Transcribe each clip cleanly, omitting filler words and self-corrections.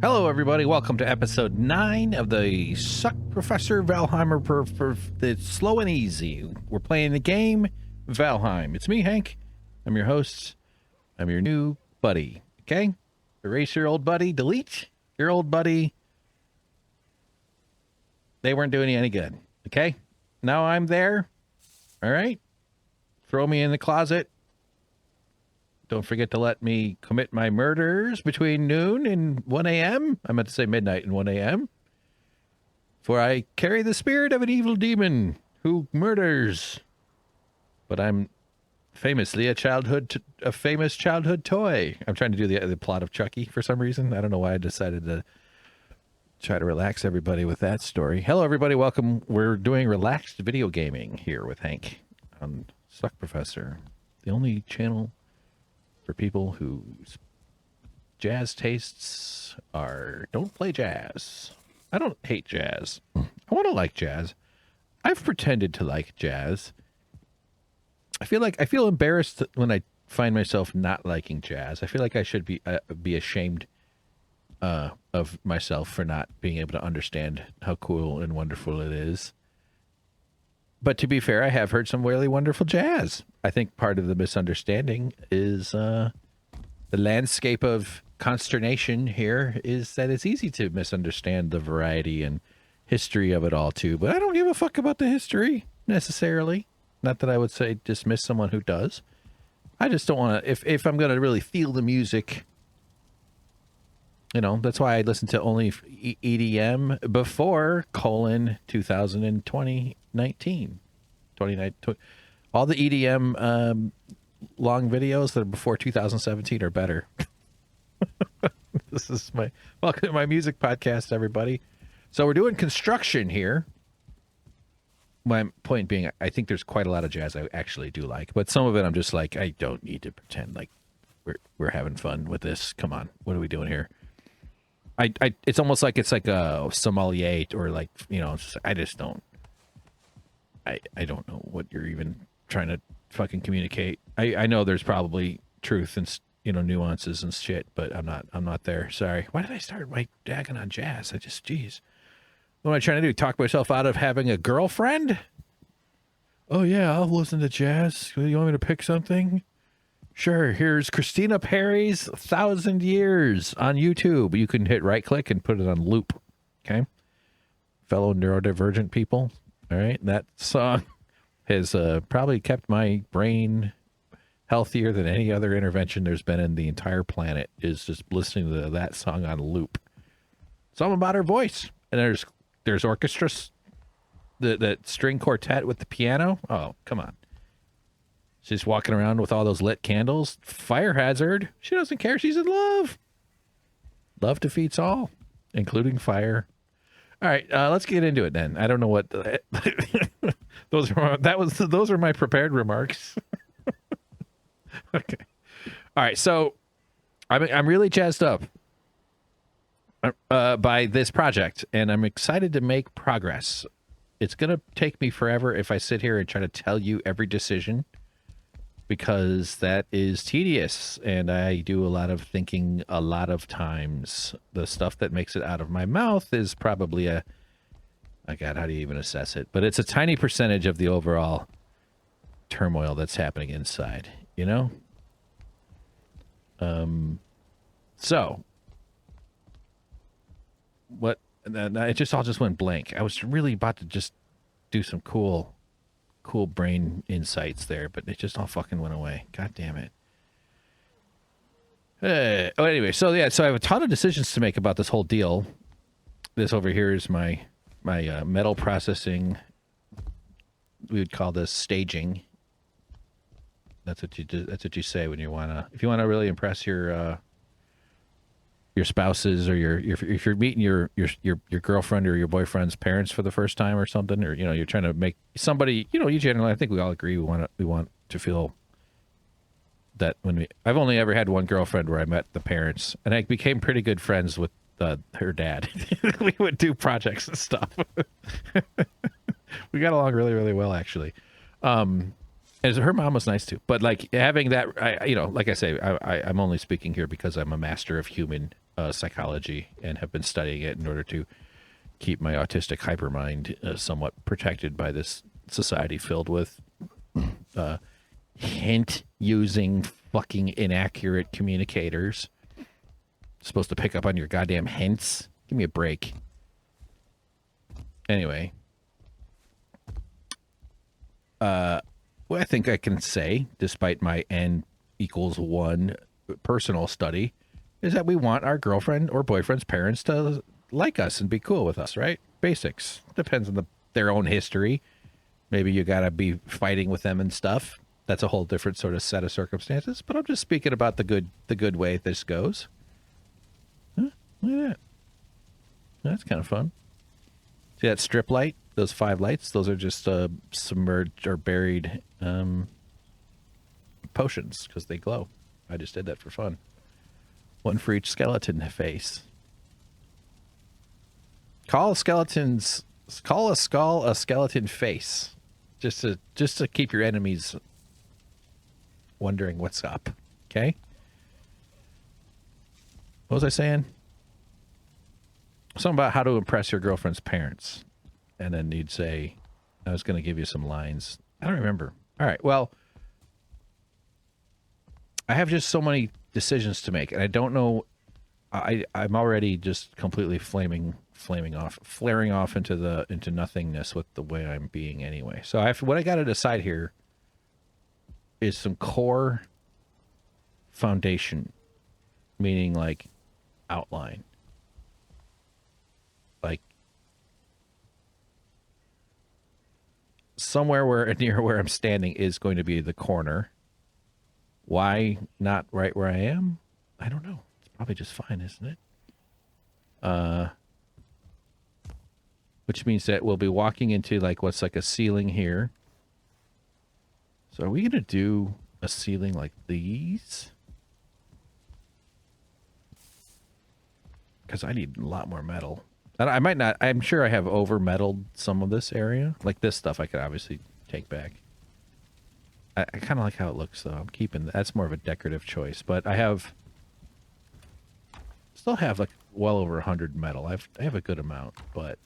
Hello, everybody. Welcome to episode 9 of the Suck Professor Valheimer for the Slow and Easy. We're playing the game Valheim. It's me, Hank. I'm your host. I'm your new buddy. Okay? Erase your old buddy. Delete your old buddy. They weren't doing you any good. Okay? Now I'm there. All right? Throw me in the closet. Don't forget to let me commit my murders between noon and 1 a.m. I meant to say midnight and 1 a.m. For I carry the spirit of an evil demon who murders. But I'm famously a famous childhood toy. I'm trying to do the plot of Chucky for some reason. I don't know why I decided to try to relax everybody with that story. Hello, everybody. Welcome. We're doing relaxed video gaming here with Hank on Suck Professor, the only channel for people whose jazz tastes don't play jazz. I don't hate jazz. I want to like jazz. I've pretended to like jazz. I feel embarrassed when I find myself not liking jazz. I feel like I should be ashamed of myself for not being able to understand how cool and wonderful it is. But to be fair, I have heard some really wonderful jazz. I think part of the misunderstanding is the landscape of consternation here is that it's easy to misunderstand the variety and history of it all, too. But I don't give a fuck about the history, necessarily. Not that I would say dismiss someone who does. I just don't want to, if I'm going to really feel the music, you know, that's why I listen to only EDM before, 2019. All the EDM long videos that are before 2017 are better. This is welcome to my music podcast, everybody. So we're doing construction here. My point being, I think there's quite a lot of jazz I actually do like, but some of it I'm just like, I don't need to pretend like we're having fun with this. Come on, what are we doing here? It's almost like it's like a sommelier or like, you know, I just don't. I don't know what you're even trying to fucking communicate. I know there's probably truth and, you know, nuances and shit, but I'm not there. Sorry. Why did I start dagging on jazz? Jeez. What am I trying to do? Talk myself out of having a girlfriend? Oh yeah, I'll listen to jazz. You want me to pick something? Sure. Here's Christina Perry's 1,000 Years on YouTube. You can hit right click and put it on loop. Okay. Fellow neurodivergent people. All right. That song has probably kept my brain healthier than any other intervention there's been in the entire planet, is just listening to that song on loop. Something about her voice. And there's orchestras, that string quartet with the piano. Oh, come on. She's walking around with all those lit candles. Fire hazard. She doesn't care. She's in love. Love defeats all, including fire. All right, let's get into it then. I don't know what those are my prepared remarks. Okay. All right, so I'm really jazzed up by this project, and I'm excited to make progress. It's gonna take me forever if I sit here and try to tell you every decision, because that is tedious, and I do a lot of thinking a lot of times. The stuff that makes it out of my mouth is probably oh God, how do you even assess it? But it's a tiny percentage of the overall turmoil that's happening inside, you know? So, what, it all just went blank. I was really about to just do some cool brain insights there, but it just all fucking went away. God damn it. Anyway, so I have a ton of decisions to make about this whole deal. This over here is my metal processing. We would call this staging. That's what you do. That's what you say when if you wanna really impress your spouses, or if you're meeting your girlfriend or your boyfriend's parents for the first time or something, or, you know, you're trying to make somebody, you know, you generally, I think we all agree we want to feel that I've only ever had one girlfriend where I met the parents, and I became pretty good friends with her dad. We would do projects and stuff. We got along really, really well, actually. And her mom was nice too, but like having that, you know, like I say, I'm only speaking here because I'm a master of human psychology and have been studying it in order to keep my autistic hypermind somewhat protected by this society filled with hint using fucking inaccurate communicators. Supposed to pick up on your goddamn hints. Give me a break. Anyway, what I think I can say, despite my n=1 personal study, is that we want our girlfriend or boyfriend's parents to like us and be cool with us, right? Basics. Depends on their own history. Maybe you gotta be fighting with them and stuff. That's a whole different sort of set of circumstances. But I'm just speaking about the good way this goes. Huh? Look at that. That's kind of fun. See that strip light? Those 5 lights? Those are just submerged or buried potions because they glow. I just did that for fun. 1 for each skeleton face. Call a skull a skeleton face. Just to keep your enemies wondering what's up. Okay? What was I saying? Something about how to impress your girlfriend's parents. And then you'd say, I was going to give you some lines. I don't remember. All right. Well, I have just so many decisions to make, and I don't know. I'm already just completely flaring off into nothingness with the way I'm being anyway. So what I got to decide here is some core foundation, meaning like outline. Like somewhere near where I'm standing is going to be the corner. Why not right where I am? I don't know. It's probably just fine, isn't it? Which means that we'll be walking into like what's like a ceiling here. So are we going to do a ceiling like these? Because I need a lot more metal. I might not. I'm sure I have over metaled some of this area. Like this stuff I could obviously take back. I kind of like how it looks though. I'm keeping that's more of a decorative choice. But I still have like well over 100 metal. I have a good amount, but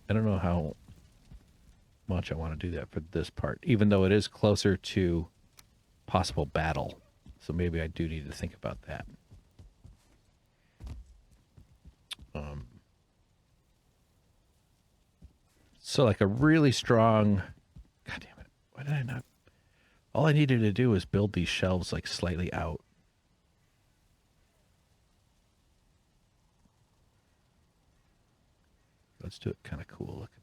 I don't know how much I want to do that for this part. Even though it is closer to possible battle, so maybe I do need to think about that. So like a really strong, God damn it, why did I not? All I needed to do was build these shelves like slightly out. Let's do it kind of cool looking.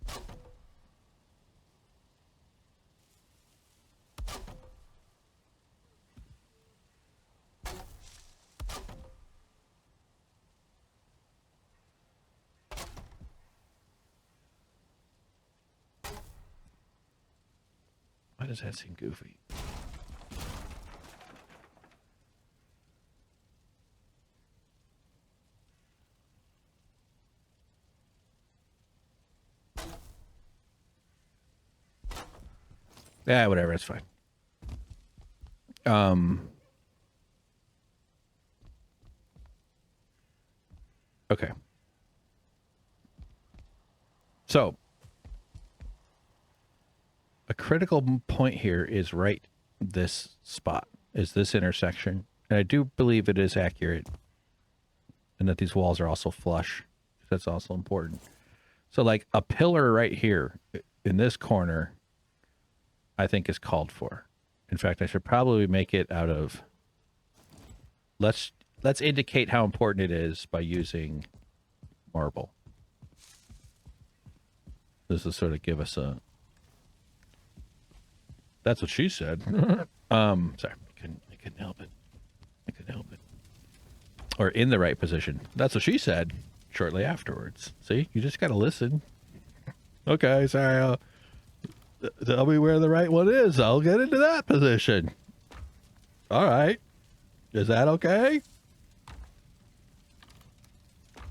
Why does that seem goofy? Yeah, whatever, it's fine. Okay. So a critical point here is right this spot, is this intersection. And I do believe it is accurate. And that these walls are also flush. That's also important. So like a pillar right here in this corner, I think is called for. In fact, I should probably make it out of, let's indicate how important it is by using marble. This will sort of give us a, that's what she said. Sorry, I couldn't help it. Or in the right position. That's what she said shortly afterwards. See, you just got to listen. Okay, sorry. Tell me where the right one is. I'll get into that position. All right. Is that okay?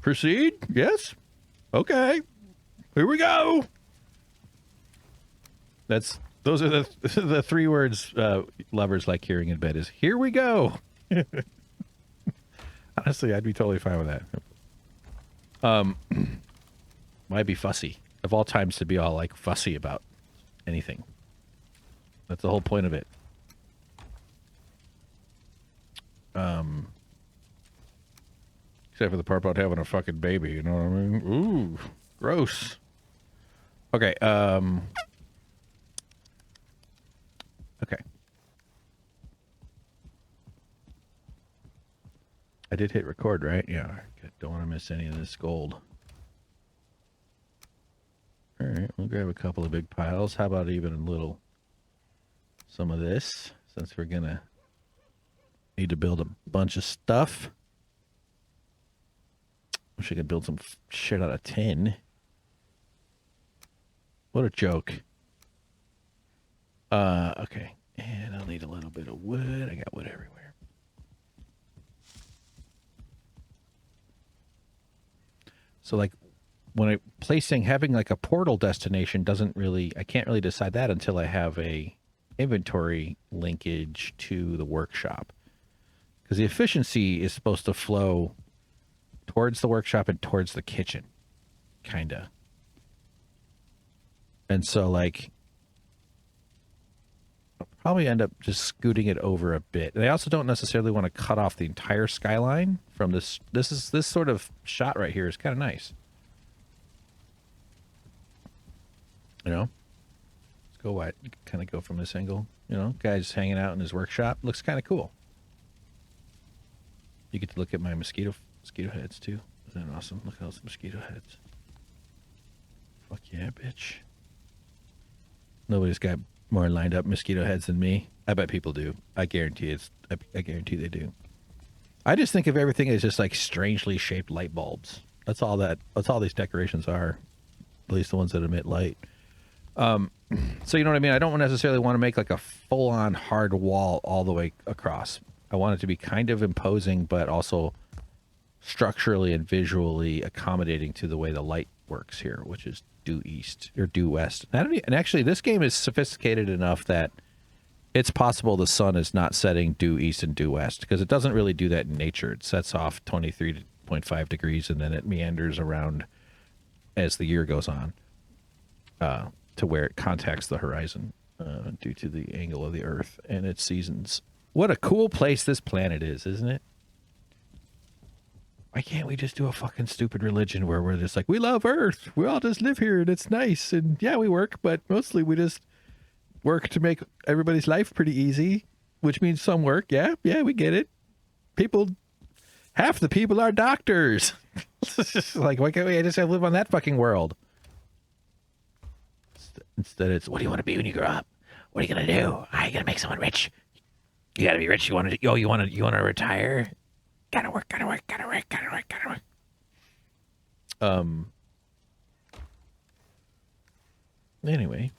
Proceed? Yes? Okay. Here we go. Those are the 3 words lovers like hearing in bed is, here we go. Honestly, I'd be totally fine with that. Why be fussy? Of all times to be all like fussy about anything. That's the whole point of it. Except for the part about having a fucking baby, you know what I mean? Ooh, gross. Okay, okay. I did hit record, right? Yeah. Don't want to miss any of this gold. All right, we'll grab a couple of big piles. How about even a little, some of this, since we're gonna need to build a bunch of stuff. Wish I could build some shit out of tin. What a joke. Okay. And I'll need a little bit of wood. I got wood everywhere. So like when I placing having like a portal destination doesn't really, I can't really decide that until I have a inventory linkage to the workshop. Because the efficiency is supposed to flow towards the workshop and towards the kitchen. Kinda. And so like I'll probably end up just scooting it over a bit. And I also don't necessarily want to cut off the entire skyline from this. This sort of shot right here is kind of nice. You know? Let's go wide. Kind of go from this angle. You know, guy's hanging out in his workshop. Looks kind of cool. You get to look at my mosquito heads too. Isn't that awesome? Look at those mosquito heads. Fuck yeah, bitch. Nobody's got more lined up mosquito heads than me. I bet people do. I guarantee I guarantee they do. I just think of everything as just like strangely shaped light bulbs. That's all these decorations are. At least the ones that emit light. So you know what I mean? I don't necessarily want to make like a full-on hard wall all the way across. I want it to be kind of imposing, but also structurally and visually accommodating to the way the light works here, which is due east or due west. And actually, this game is sophisticated enough that it's possible the sun is not setting due east and due west, because it doesn't really do that in nature. It sets off 23.5 degrees and then it meanders around as the year goes on to where it contacts the horizon due to the angle of the Earth and its seasons. What a cool place this planet is, isn't it? Why can't we just do a fucking stupid religion where we're just like, we love Earth, we all just live here and it's nice, and yeah, we work, but mostly we just work to make everybody's life pretty easy, which means some work. Yeah, we get it. Half the people are doctors. It's just like, why can't we just live on that fucking world? Instead it's, what do you want to be when you grow up? What are you gonna do? How are you gonna make someone rich? You gotta be rich. You want to retire? Gotta work. Anyway,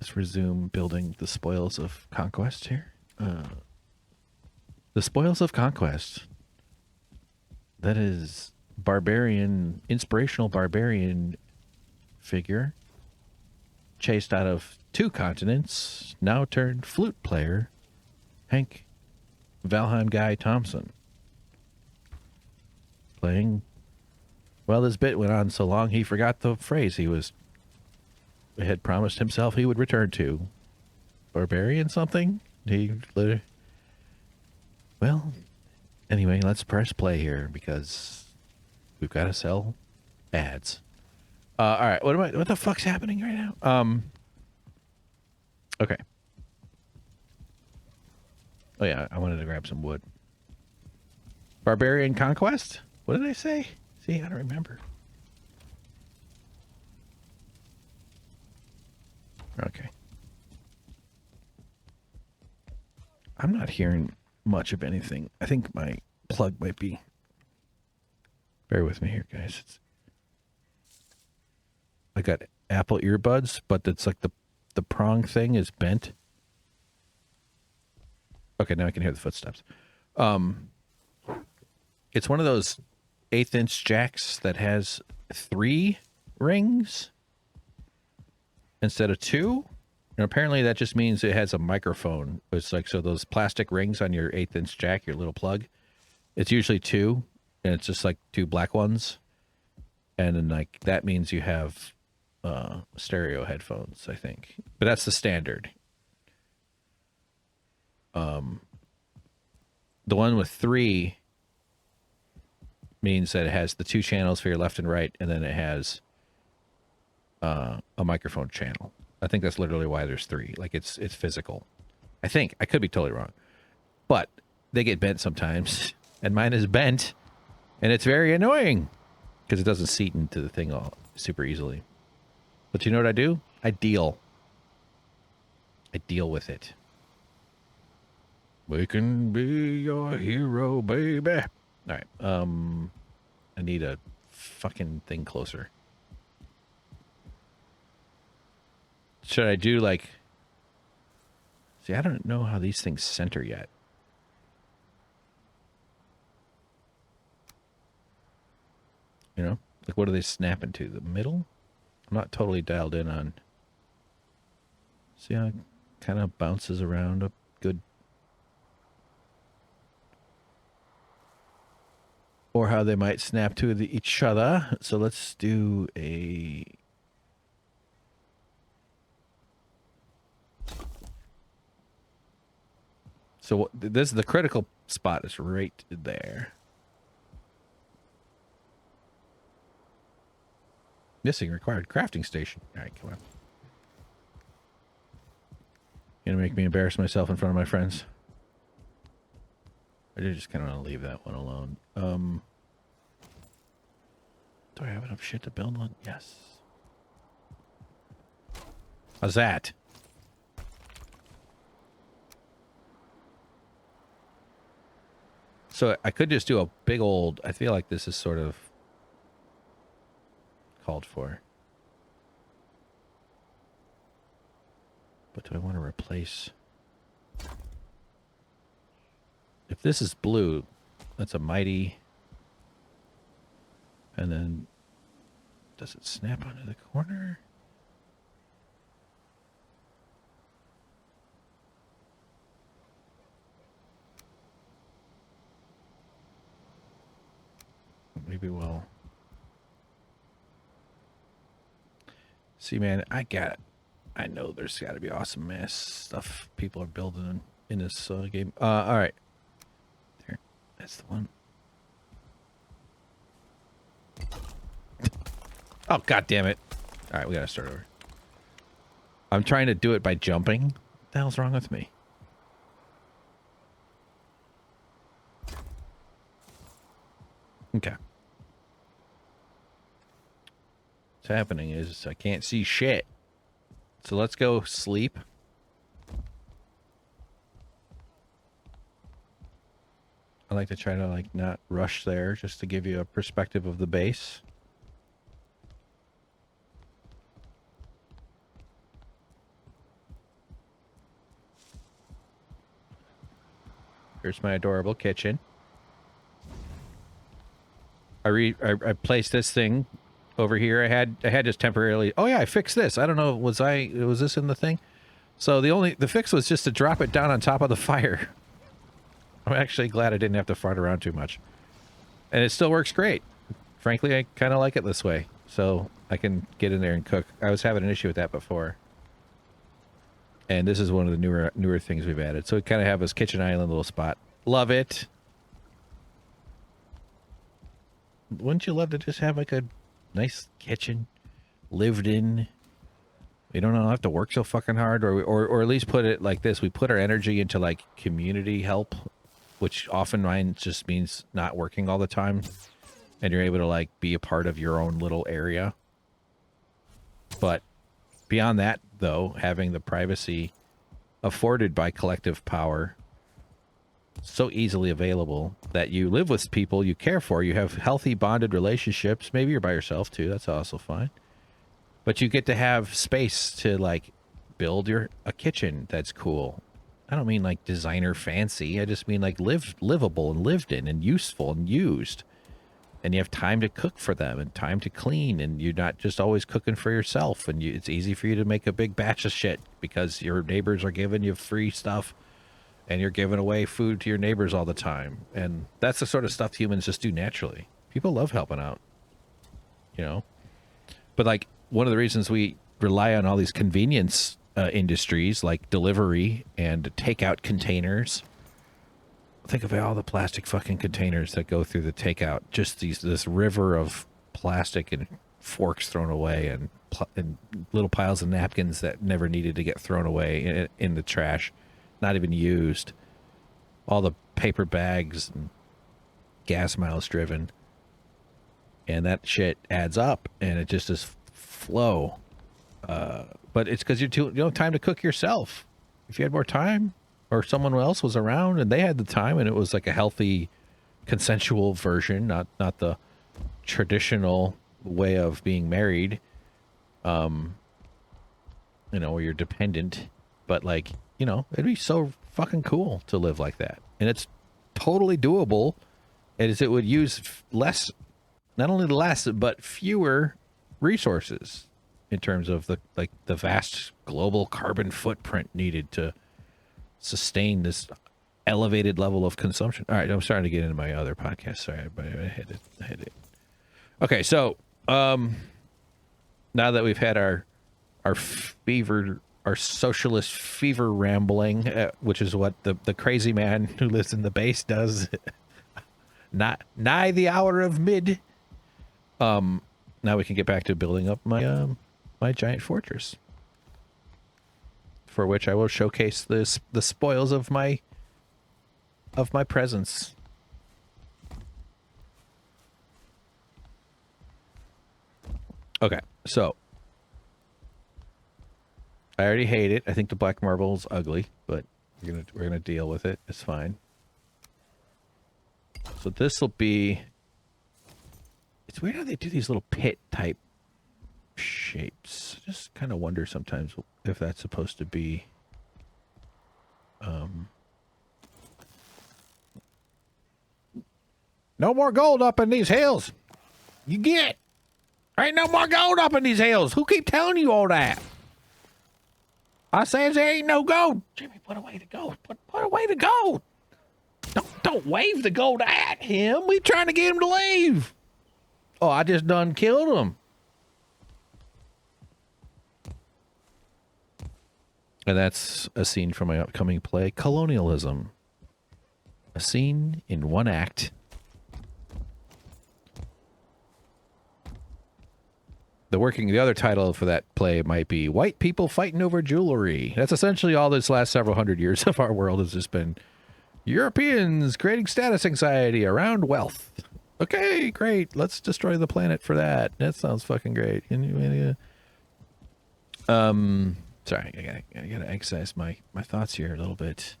let's resume building the spoils of conquest here. The spoils of conquest. That is inspirational barbarian figure chased out of 2 continents, now turned flute player, Hank Valheim Guy Thompson. Playing. Well, this bit went on so long he forgot the phrase he had promised himself he would return to. Barbarian something? Well, anyway, let's press play here because we've got to sell ads. All right, what the fuck's happening right now? Okay. Oh yeah, I wanted to grab some wood. Barbarian Conquest? What did I say? See, I don't remember. Okay. I'm not hearing much of anything. I think my plug might be... Bear with me here, guys. I got Apple earbuds, but it's like the prong thing is bent. Okay, now I can hear the footsteps. It's one of those 1/8" jacks that has 3 rings instead of 2. And apparently that just means it has a microphone. It's like, so those plastic rings on your 1/8" jack, your little plug, It's usually two, and it's just like two black ones. And then like that means you have stereo headphones, I think. But that's the standard. The one with three means that it has the two channels for your left and right, and then it has a microphone channel. I think that's literally why there's three. Like it's physical. I think. I could be totally wrong. But they get bent sometimes, and mine is bent, and it's very annoying because it doesn't seat into the thing all super easily. But you know what I do? I deal with it. We can be your hero, baby. All right. I need a fucking thing closer. Should I do like... See, I don't know how these things center yet. You know? Like, what do they snap into? The middle? I'm not totally dialed in on... See how it kind of bounces around a good... Or how they might snap to each other. So let's do a... So this is the critical spot is right there. Missing required crafting station. All right, come on. You're gonna make me embarrass myself in front of my friends. I did just kind of want to leave that one alone. Do I have enough shit to build one? Yes. How's that? So I could just do a big old... I feel like this is sort of called for. But do I want to replace... If this is blue, that's a mighty... And then... Does it snap onto the corner? Maybe we'll... See, man, I know there's got to be awesome ass stuff people are building in this game. All right. There. That's the one. Oh, god damn it. All right, we got to start over. I'm trying to do it by jumping. What the hell's wrong with me? Okay. What's happening is I can't see shit. So let's go sleep. I like to try to like not rush there just to give you a perspective of the base. Here's my adorable kitchen. I placed this thing over here. I had just temporarily... Oh yeah, I fixed this. I don't know, was this in the thing? So the fix was just to drop it down on top of the fire. I'm actually glad I didn't have to fart around too much. And it still works great. Frankly, I kind of like it this way. So I can get in there and cook. I was having an issue with that before. And this is one of the newer things we've added. So we kind of have this kitchen island little spot. Love it. Wouldn't you love to just have like a nice kitchen lived in? We don't have to work so fucking hard, or at least put it like this. We put our energy into like community help, which often mine just means not working all the time, and you're able to like be a part of your own little area. But beyond that, though, having the privacy afforded by collective power so easily available that you live with people you care for, you have healthy bonded relationships. Maybe you're by yourself too. That's also fine. But you get to have space to like build a kitchen that's cool. I don't mean like designer fancy. I just mean like livable and lived in and useful and used. And you have time to cook for them and time to clean, and you're not just always cooking for yourself, and it's easy for you to make a big batch of shit because your neighbors are giving you free stuff. and you're giving away food to your neighbors all the time. And that's the sort of stuff humans just do naturally. People love helping out, you know? But like one of the reasons we rely on all these convenience industries like delivery and takeout containers. Think of all the plastic fucking containers that go through the takeout. Just this river of plastic and forks thrown away and little piles of napkins that never needed to get thrown away in the trash, not even used. All the paper bags and gas miles driven. And that shit adds up, and it just is flow. But it's because you don't have time to cook yourself. If you had more time, or someone else was around and they had the time, and it was like a healthy, consensual version, not the traditional way of being married, you know, where you're dependent. But like, you know, it'd be so fucking cool to live like that, and it's totally doable. As it would use less. Not only less, but fewer resources in terms of the vast global carbon footprint needed to sustain this elevated level of consumption. All right, I'm starting to get into my other podcast. Sorry, but I hit it. Okay, so now that we've had our socialist fever rambling, which is what the crazy man who lives in the base does, not nigh the hour of mid. Now we can get back to building up my my giant fortress, for which I will showcase the spoils of my presence. Okay, so I already hate it. I think the black marble is ugly, but we're gonna deal with it. It's fine. So this will be. It's weird how they do these little pit type shapes. I just kind of wonder sometimes if that's supposed to be no more gold up in these hills. You get? Ain't no more gold up in these hills. Who keep telling you all that? I says there ain't no gold. Jimmy, put away the gold. Put away the gold. Don't wave the gold at him. We trying to get him to leave. Oh, I just done killed him. And that's a scene from my upcoming play, Colonialism. A scene in one act. The other title for that play might be White People Fighting Over Jewelry. That's essentially all this last several hundred years of our world has just been Europeans creating status anxiety around wealth. Okay, great. Let's destroy the planet for that. That sounds fucking great. Sorry, I gotta exercise my thoughts here a little bit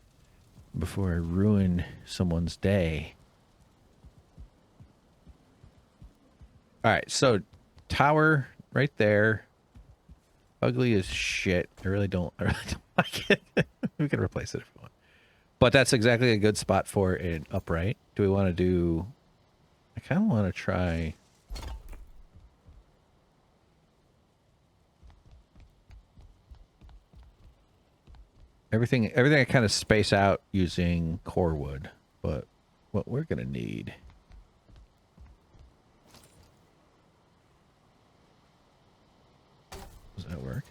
before I ruin someone's day. All right, so tower right there. Ugly as shit. I really don't like it. We can replace it if we want. But that's exactly a good spot for an upright. Do we want to do... I kind of want to try... Everything I kind of space out using core wood. But what we're going to need... Does that work?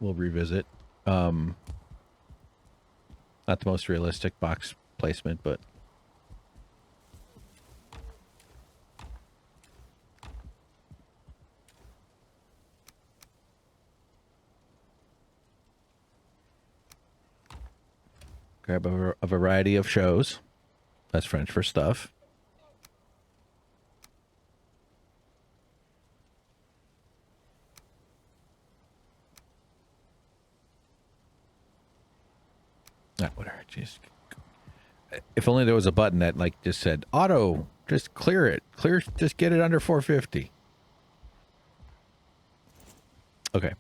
We'll revisit. Not the most realistic box placement, but grab a variety of shows. That's French for stuff. Whatever. Just, if only there was a button that like just said auto. Just clear it. Just get it under 450. Okay.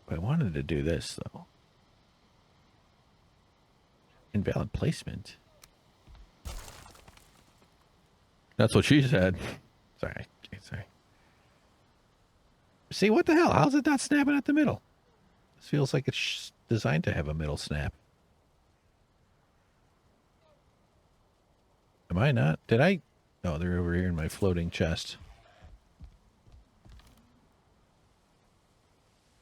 But I wanted to do this though. Invalid placement. That's what she said. Sorry. See, what the hell? How's it not snapping at the middle? This feels like it's designed to have a middle snap. Am I not? Did I? Oh, they're over here in my floating chest.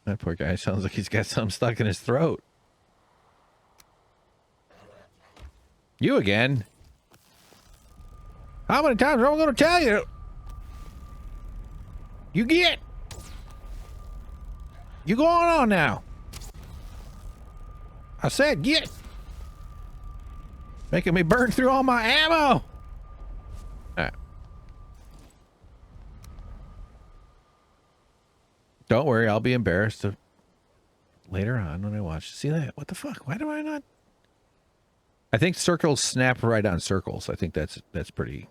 That poor guy sounds like he's got something stuck in his throat. You again? How many times am I going to tell you? You get. You going on now? I said get. Making me burn through all my ammo. All right. Don't worry, I'll be embarrassed later on when I watch. See that? What the fuck? Why do I not? I think circles snap right on circles. I think that's pretty,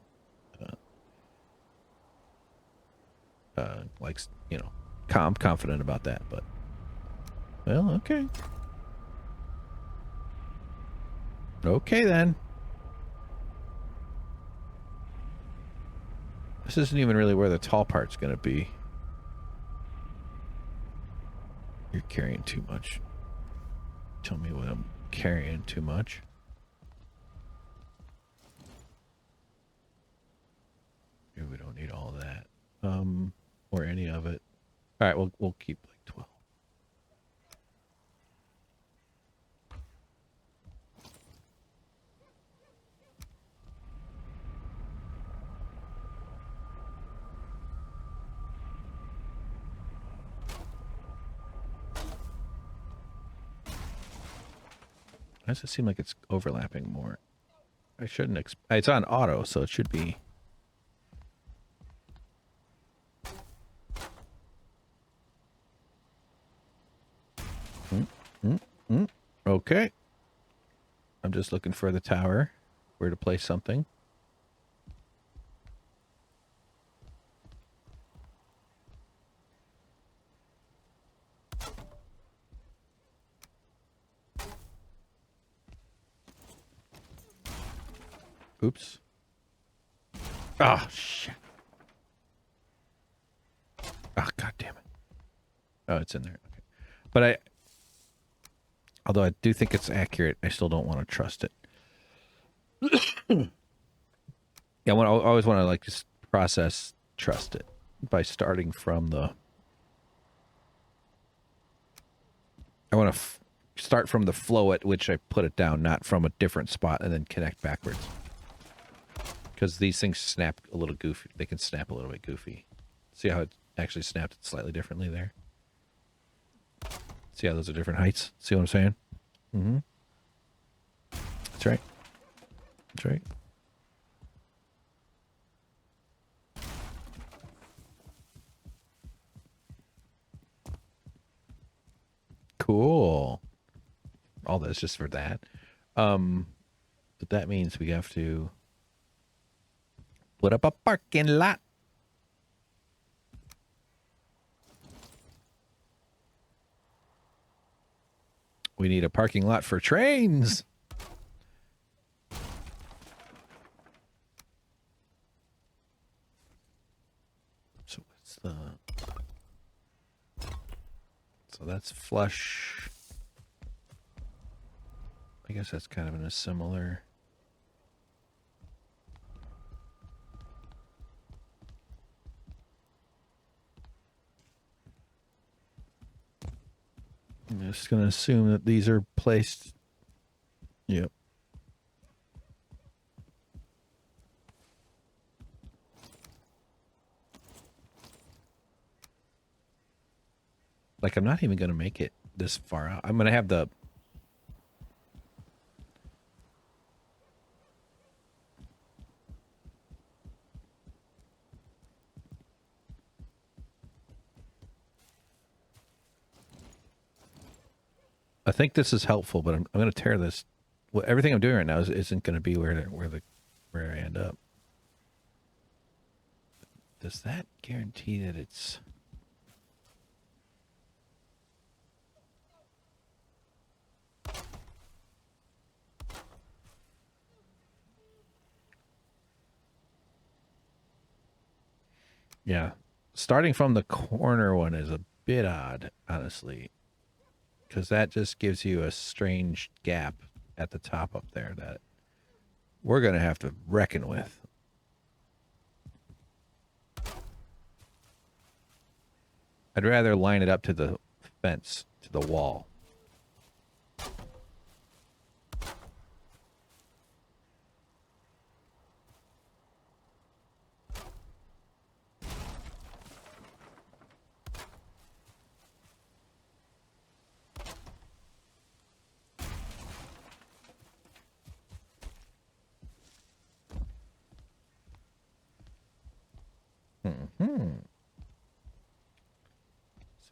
like, you know, confident about that. But well, okay. Okay then. This isn't even really where the tall part's gonna be. You're carrying too much. Tell me what I'm carrying too much. Maybe we don't need all that. Or any of it. All right, we'll keep like 12. Why does it seem like it's overlapping more? I shouldn't it's on auto, so it should be. Okay. I'm just looking for the tower, where to place something. Oops. Oh, shit. Oh, God damn it. Oh, it's in there. Okay. But although I do think it's accurate, I still don't want to trust it. Yeah, I always want to, like, just trust it by starting from the... I want to start from the flow at which I put it down, not from a different spot and then connect backwards. Because these things snap a little goofy. They can snap a little bit goofy. See how it actually snapped slightly differently there? See how those are different heights? See what I'm saying? Mm-hmm. That's right. That's right. Cool. All this just for that. But that means we have to put up a parking lot. We need a parking lot for trains. So what's the... So that's flush. I guess that's kind of in a similar... I'm just going to assume that these are placed... Yep. Like, I'm not even going to make it this far out. I'm going to have the... I think this is helpful, but I'm going to tear this. Well, everything I'm doing right now isn't going to be where I end up. Does that guarantee that it's... Yeah. starting from the corner one is a bit odd, honestly, because that just gives you a strange gap at the top up there that we're going to have to reckon with. I'd rather line it up to the fence, to the wall.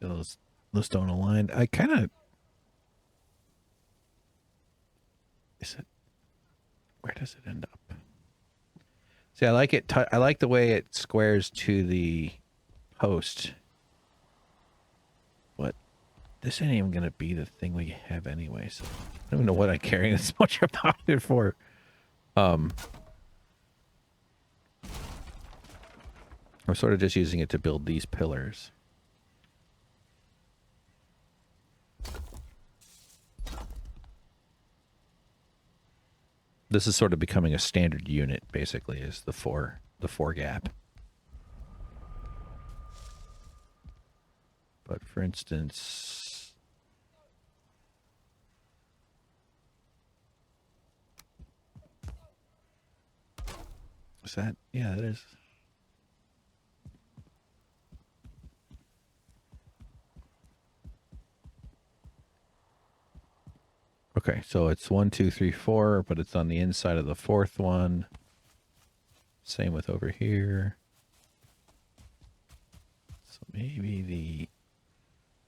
So those don't align. I kind of... Is it... Where does it end up? See, I like it. I like the way it squares to the post. But this ain't even going to be the thing we have anyway, so I don't even know what I'm caring this much about it for. I'm sort of just using it to build these pillars. This is sort of becoming a standard unit, basically, is the four gap. But for instance, is that? Yeah, that is. Okay, so it's 1, 2, 3, 4, but it's on the inside of the fourth one. Same with over here. So maybe the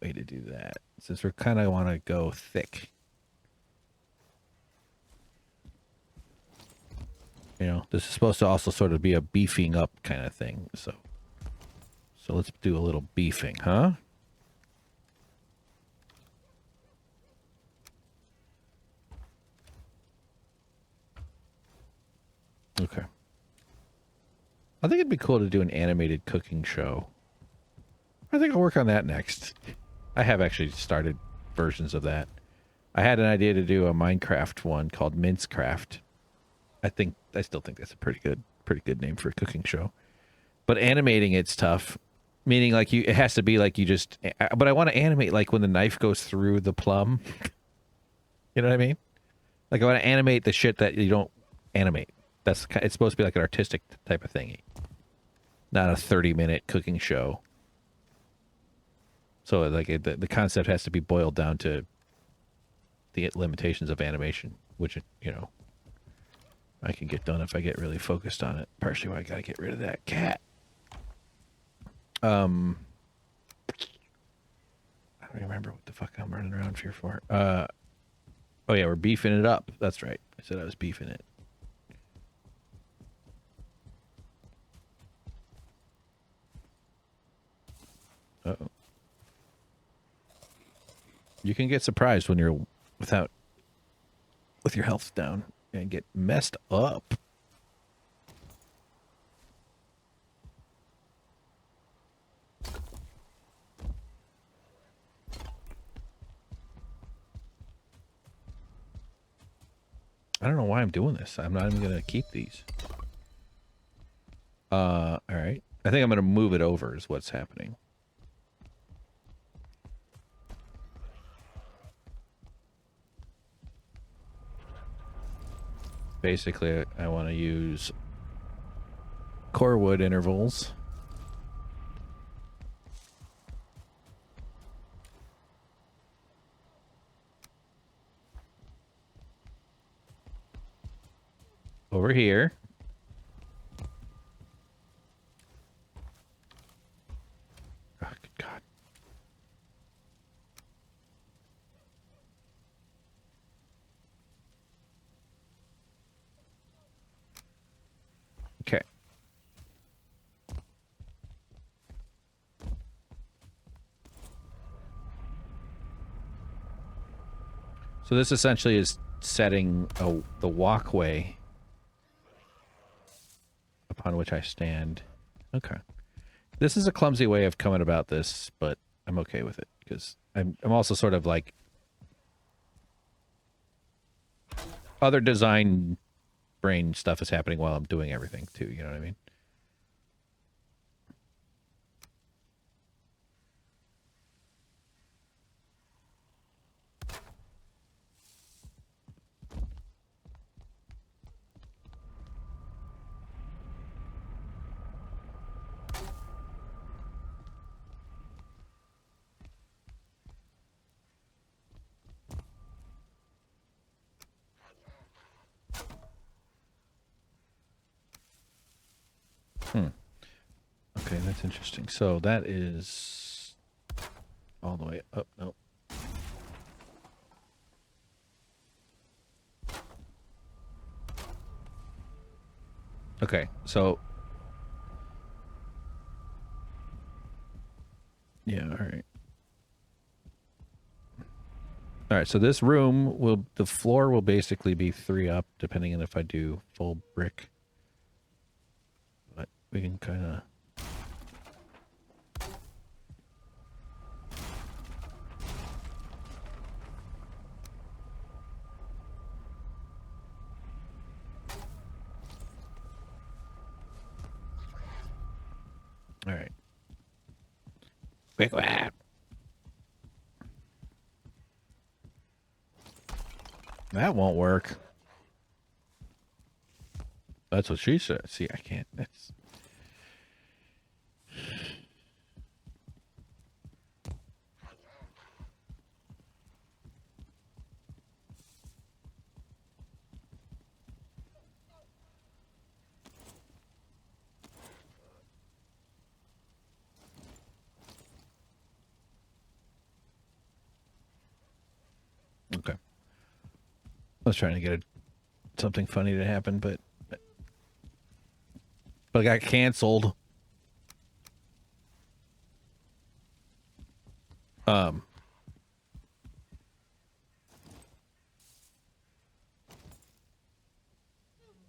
way to do that, since we kind of want to go thick. You know, this is supposed to also sort of be a beefing up kind of thing. So let's do a little beefing, huh? Okay. I think it'd be cool to do an animated cooking show. I think I'll work on that next. I have actually started versions of that. I had an idea to do a Minecraft one called Mincecraft. I still think that's a pretty good name for a cooking show. But animating it's tough. Meaning like it has to be like you just, but I want to animate like when the knife goes through the plum. You know what I mean? Like I want to animate the shit that you don't animate. It's supposed to be like an artistic type of thingy. Not a 30-minute cooking show. So like the concept has to be boiled down to the limitations of animation, which, you know, I can get done if I get really focused on it. Partially why I gotta get rid of that cat. I don't remember what the fuck I'm running around here for. Oh yeah, we're beefing it up. That's right. I said I was beefing it. Uh-oh. You can get surprised when you're with your health down and get messed up. I don't know why I'm doing this. I'm not even going to keep these. All right. I think I'm going to move it over is what's happening. Basically, I want to use core wood intervals. Over here. Oh, good God. Okay. So this essentially is setting the walkway upon which I stand. Okay. This is a clumsy way of coming about this, but I'm okay with it because I'm also sort of like other design brain stuff is happening while I'm doing everything too. You know what I mean? Okay, that's interesting. So that is all the way up. No. Okay, so yeah, all right. All right, so this room the floor will basically be 3 up, depending on if I do full brick. But we can kind of. All right. Quick whap. That won't work. That's what she said. See, I can't. That's. Okay. I was trying to get something funny to happen, but it got canceled.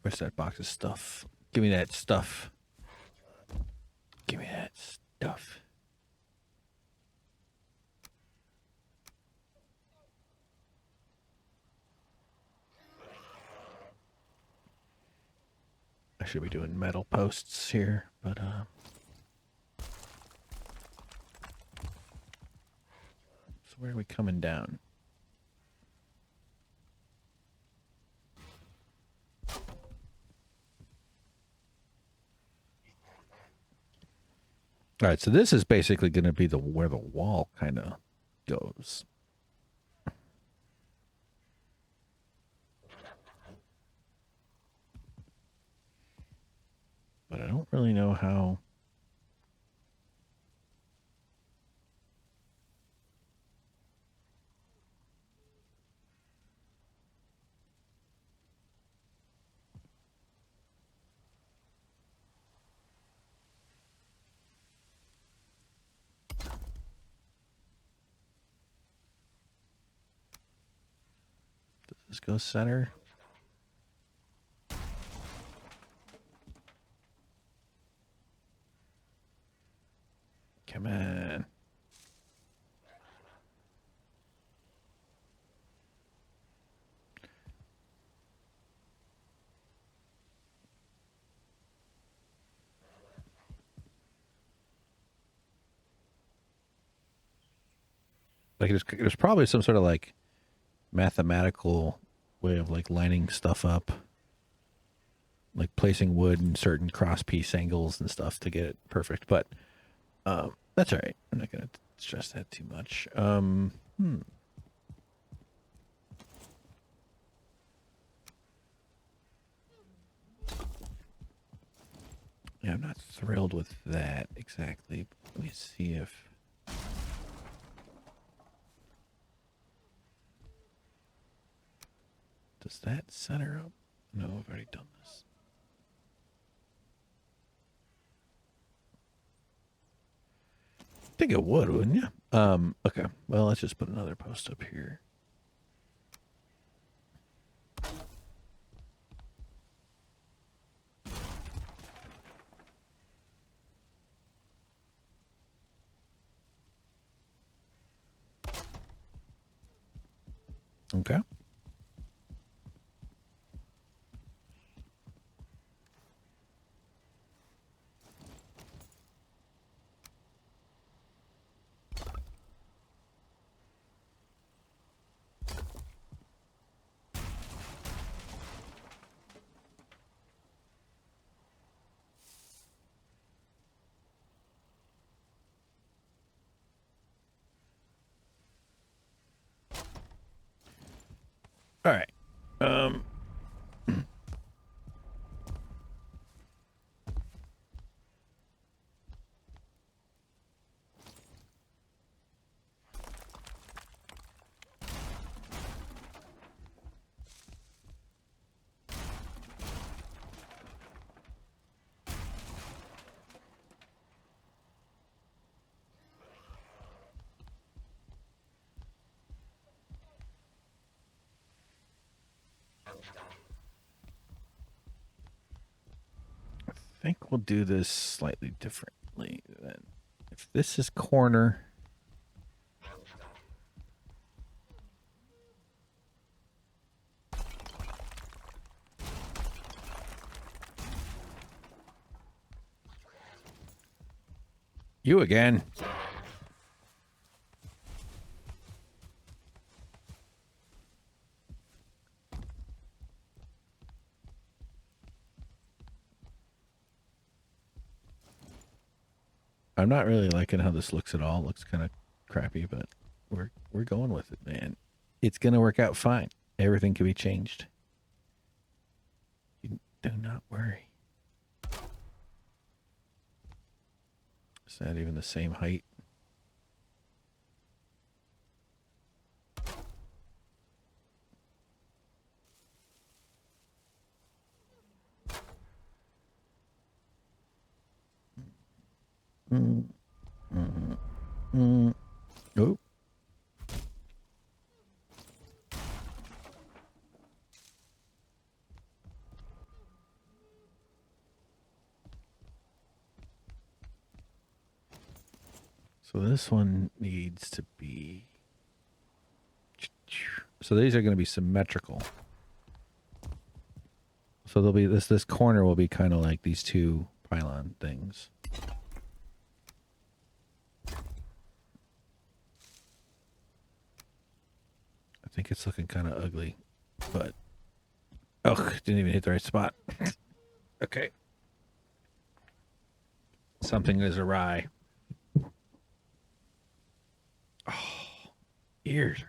Where's that box of stuff? Give me that stuff. Give me that stuff. I should be doing metal posts here, but so where are we coming down? All right, so this is basically going to be where the wall kind of goes. But I don't really know how. Does this go center? Come on. Like there's probably some sort of like mathematical way of like lining stuff up, like placing wood in certain cross piece angles and stuff to get it perfect. But that's all right. I'm not gonna stress that too much. Yeah, I'm not thrilled with that exactly. Let me see if. Does that center up? No, I've already done this. I think it would, wouldn't you? Okay. Well, let's just put another post up here. Okay. All right. I think we'll do this slightly differently then. If this is corner, you again. I'm not really liking how this looks at all. It looks kind of crappy, but we're going with it, man. It's gonna work out fine. Everything can be changed. You do not worry. Is that even the same height? Oh. So this one needs to be... So these are going to be symmetrical. So there'll be this corner will be kind of like these two pylon things. I think it's looking kind of ugly, but oh, didn't even hit the right spot. Okay. Something is awry. Oh, ears.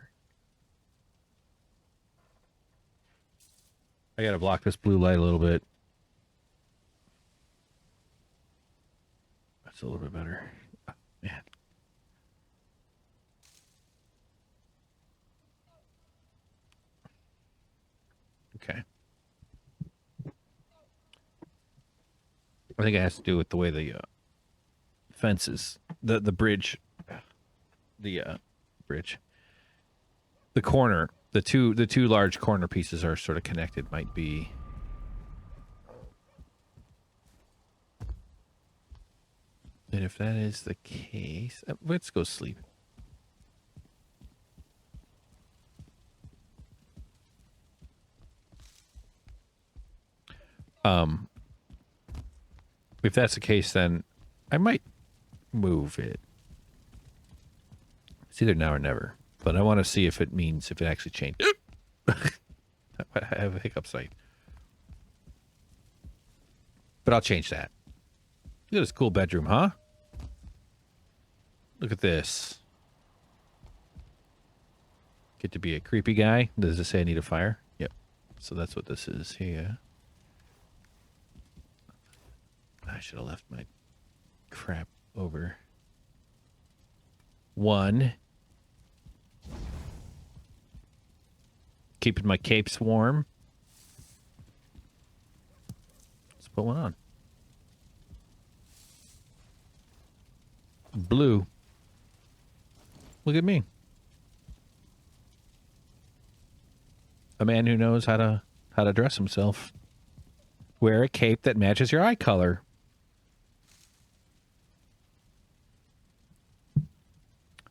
I gotta block this blue light a little bit. That's a little bit better. Oh, man. Okay. I think it has to do with the way the fences, the bridge, bridge, the corner, the two large corner pieces are sort of connected. Might be. And if that is the case, let's go sleep. If that's the case, then I might move it. It's either now or never, but I want to see if it means if it actually changed. I have a hiccup site, but I'll change that. Look at this cool bedroom, huh? Look at this. Get to be a creepy guy. Does it say I need a fire? Yep. So that's what this is here. I should have left my crap over. One. Keeping my capes warm. Let's put one on. Blue. Look at me. A man who knows how to dress himself. Wear a cape that matches your eye color.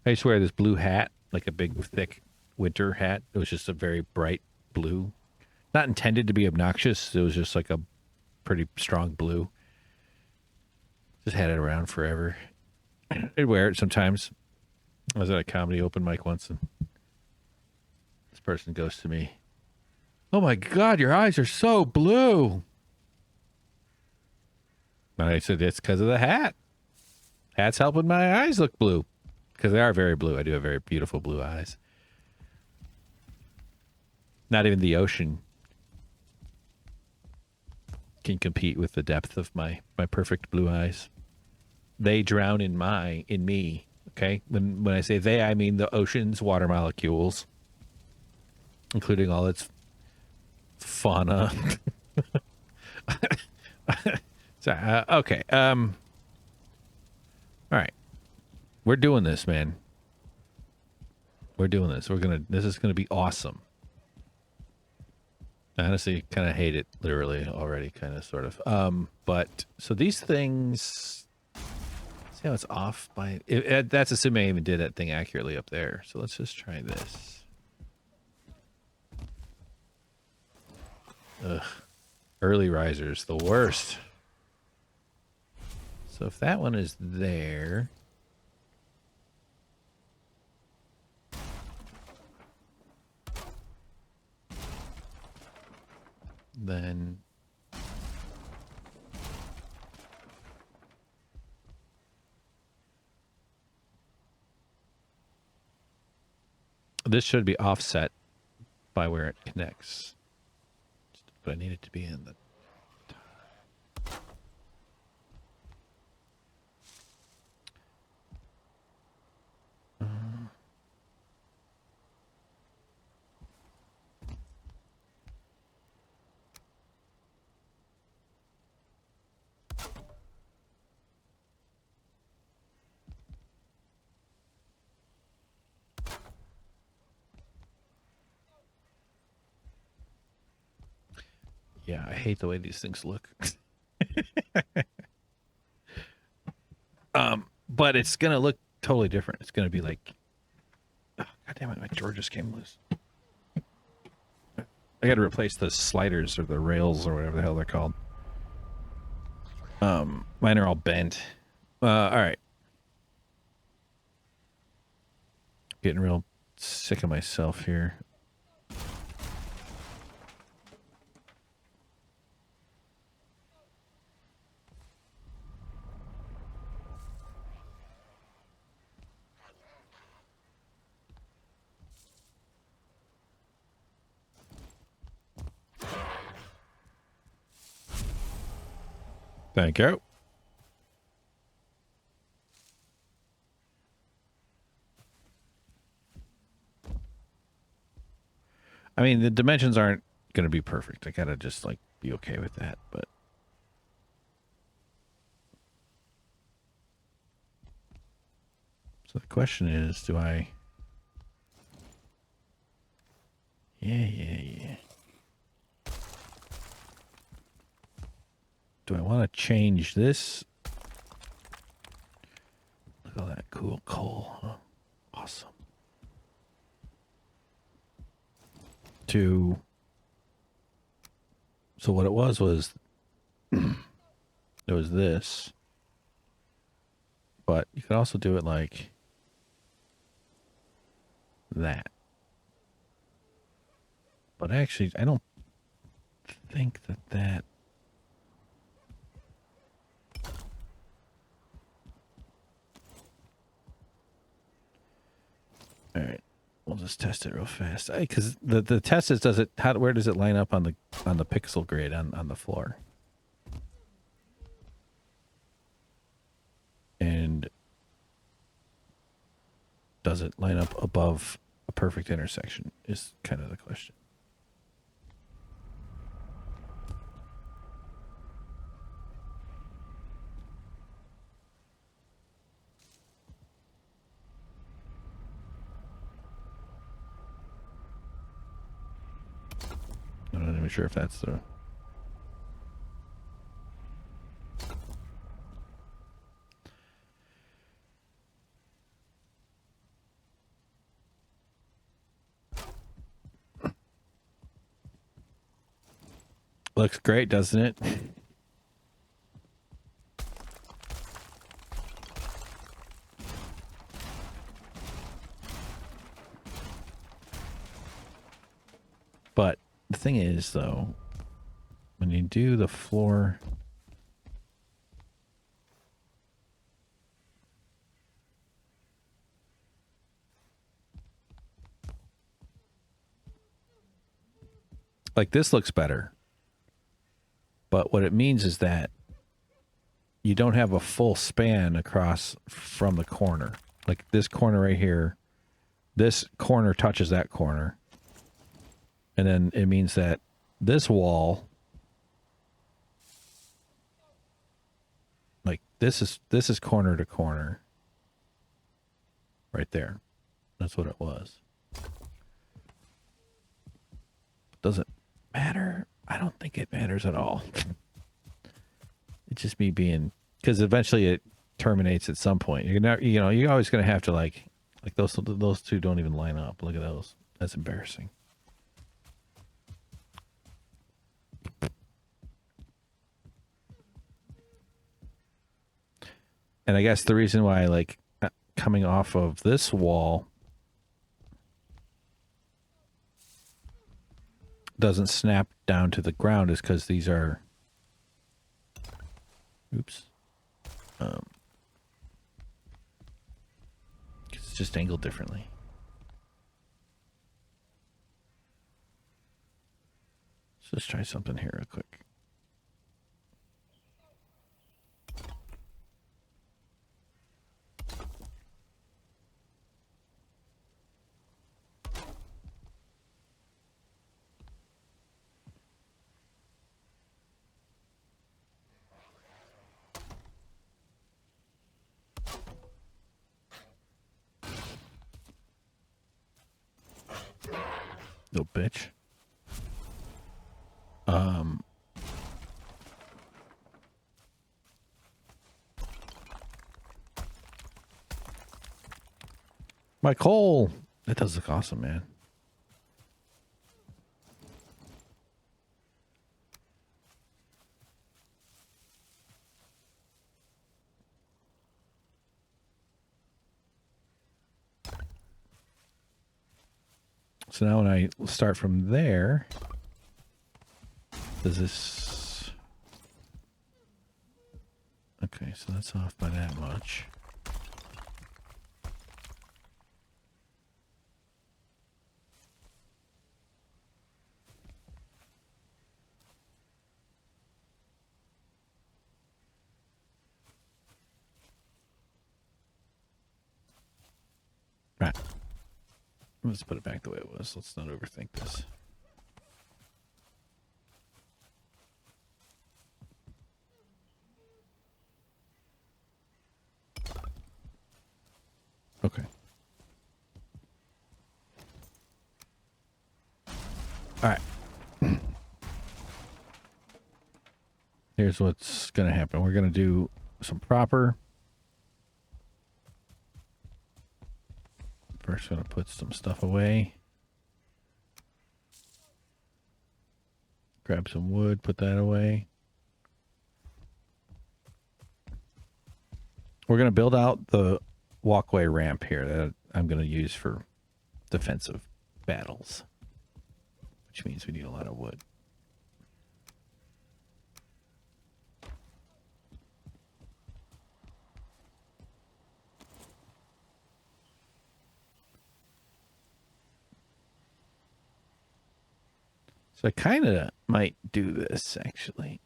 I used to wear this blue hat, like a big, thick winter hat. It was just a very bright blue. Not intended to be obnoxious. It was just like a pretty strong blue. Just had it around forever. I'd wear it sometimes. I was at a comedy open mic once, and this person goes to me, "Oh my God, your eyes are so blue." And I said, "It's because of the hat. Hat's helping my eyes look blue." Because they are very blue. I do have very beautiful blue eyes. Not even the ocean can compete with the depth of my perfect blue eyes. They drown in me. Okay? When I say they, I mean the ocean's water molecules, including all its fauna. So, okay. All right. We're doing this, man. We're doing this. This is gonna be awesome. I honestly kind of hate it, literally already, kind of, sort of. But so these things, see how it's off by? That's assuming I even did that thing accurately up there. So let's just try this. Ugh, early risers, the worst. So if that one is there. Then this should be offset by where it connects, but I need it to be in the yeah, I hate the way these things look. But it's gonna look totally different. It's gonna be like, oh, God damn it, my drawer just came loose. I got to replace the sliders or the rails or whatever the hell they're called. Mine are all bent. All right. Getting real sick of myself here. Thank you. I mean, the dimensions aren't going to be perfect. I got to just, like, be okay with that, but... So the question is, do I... Yeah. Do I want to change this? Look at all that cool coal. Huh? Awesome. So what it was it was this. But you could also do it like that. But actually, I don't think that... All right, we'll just test it real fast. Because the test is, where does it line up on the pixel grid on the floor? And does it line up above a perfect intersection is kind of the question. I'm not even sure if that's the... Looks great, doesn't it? But the thing is, though, when you do the floor... Like, this looks better. But what it means is that you don't have a full span across from the corner. Like, this corner right here, this corner touches that corner. And then it means that this wall, like, this is corner to corner. Right there. That's what it was. Does it matter? I don't think it matters at all. It's just me being, because eventually it terminates at some point. You're not, you know, you're always going to have to like those two don't even line up. Look at those. That's embarrassing. And I guess the reason why, like, coming off of this wall doesn't snap down to the ground is because these are, oops, it's just angled differently. So let's try something here real quick. Little bitch. My coal. That does look awesome, man. So now when I start from there, does this... Okay, so that's off by that much. Right. Let's put it back the way it was. Let's not overthink this. Okay. All right. Here's what's going to happen. We're going to do some proper. First, going to put some stuff away. Grab some wood, put that away. We're going to build out the walkway ramp here that I'm going to use for defensive battles, which means we need a lot of wood. So I kind of might do this, actually.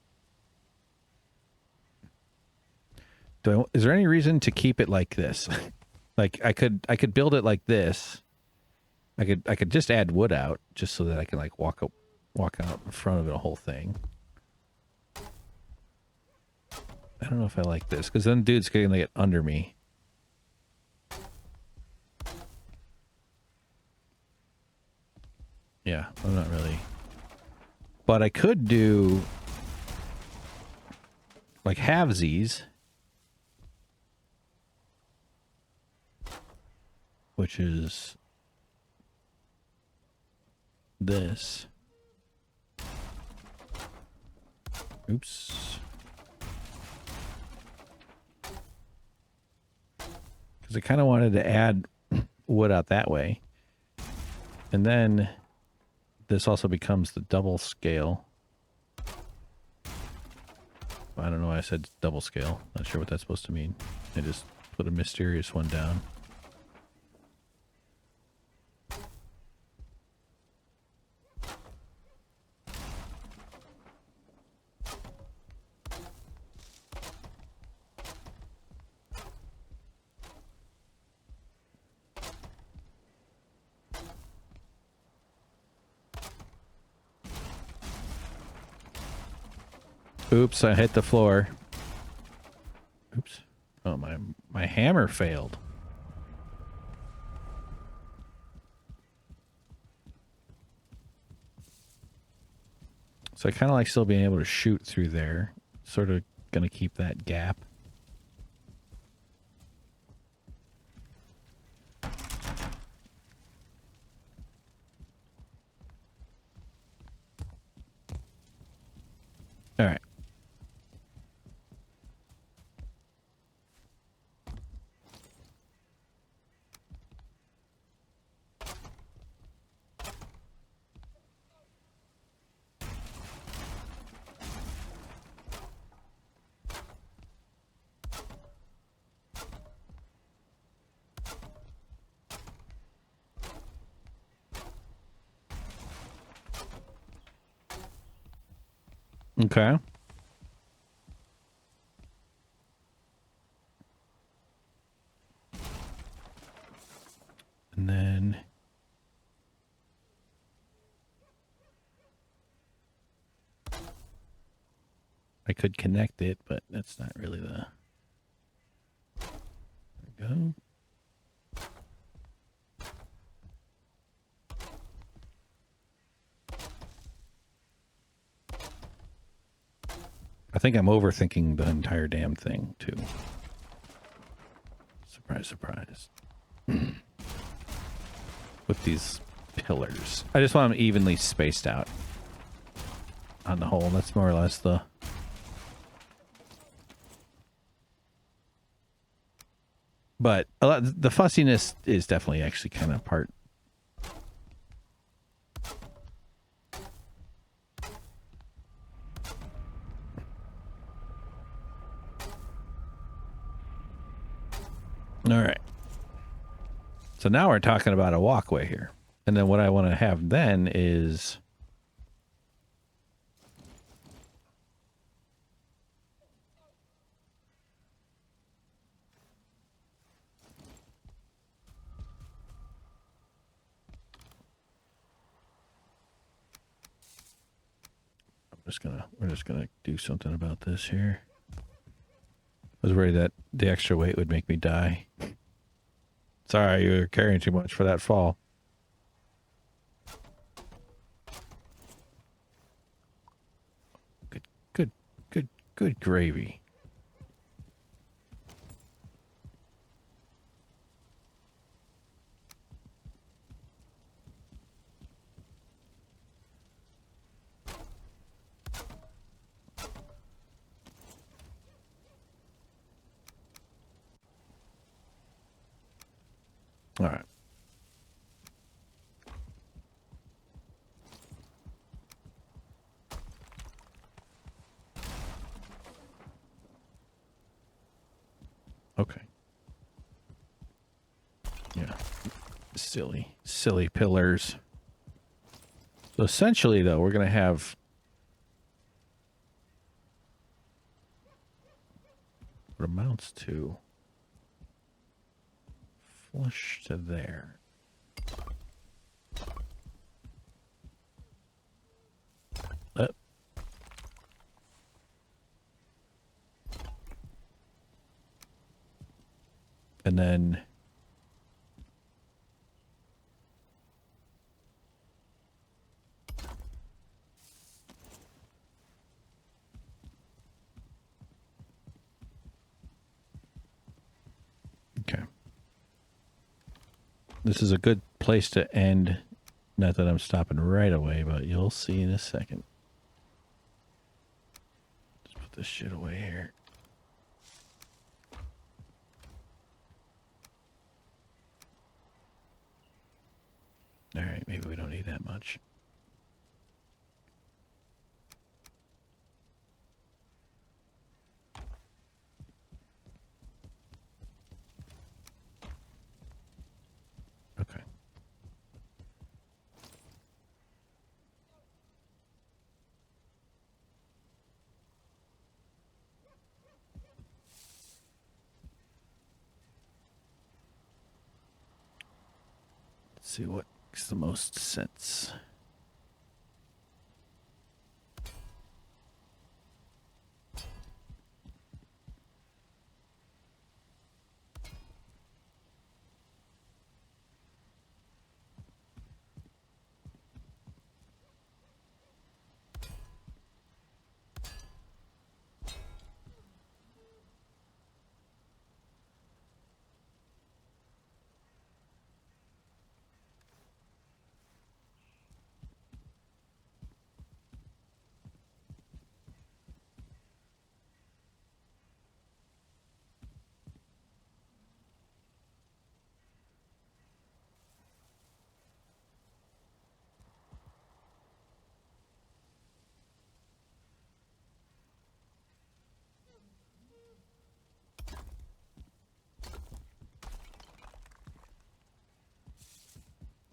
Is there any reason to keep it like this? Like I could build it like this. I could just add wood out just so that I can like walk out in front of the whole thing. I don't know if I like this because then dude's going to get under me. Yeah, I'm not really. But I could do like halvesies, which is this. Oops. Because I kind of wanted to add wood out that way. And then this also becomes the double scale. I don't know why I said double scale. Not sure what that's supposed to mean. I just put a mysterious one down. Oops, I hit the floor. Oops. Oh, my hammer failed. So I kind of like still being able to shoot through there. Sort of going to keep that gap. All right. Okay. And then I could connect it, but that's not really the... There we go. I think I'm overthinking the entire damn thing, too. Surprise, surprise. With these pillars. I just want them evenly spaced out on the whole. That's more or less the... But a lot, the fussiness is definitely actually kind of part... All right. So now we're talking about a walkway here. And then what I want to have then is... we're just gonna do something about this here. I was worried that the extra weight would make me die. Sorry, you're carrying too much for that fall. Good gravy. All right. Okay. Yeah. Silly pillars. So essentially, though, we're going to have... what amounts to... flush to there. And then okay. This is a good place to end. Not that I'm stopping right away, but you'll see in a second. this shit away here. All right, maybe we don't need that much. Okay. Let's see what makes the most sense.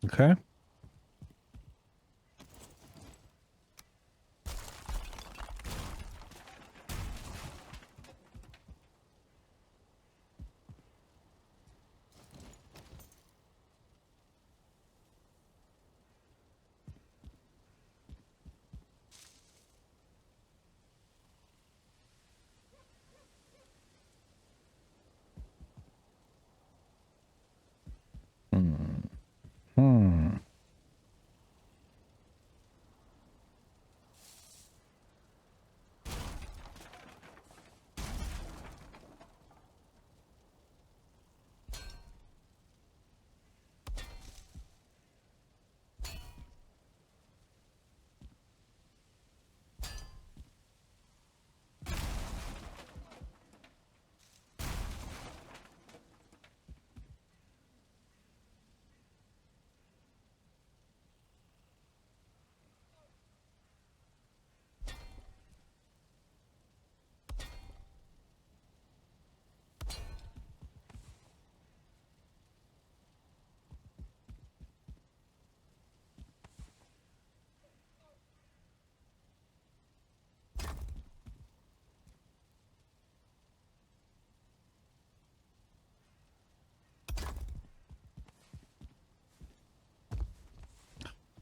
Okay. Hmm.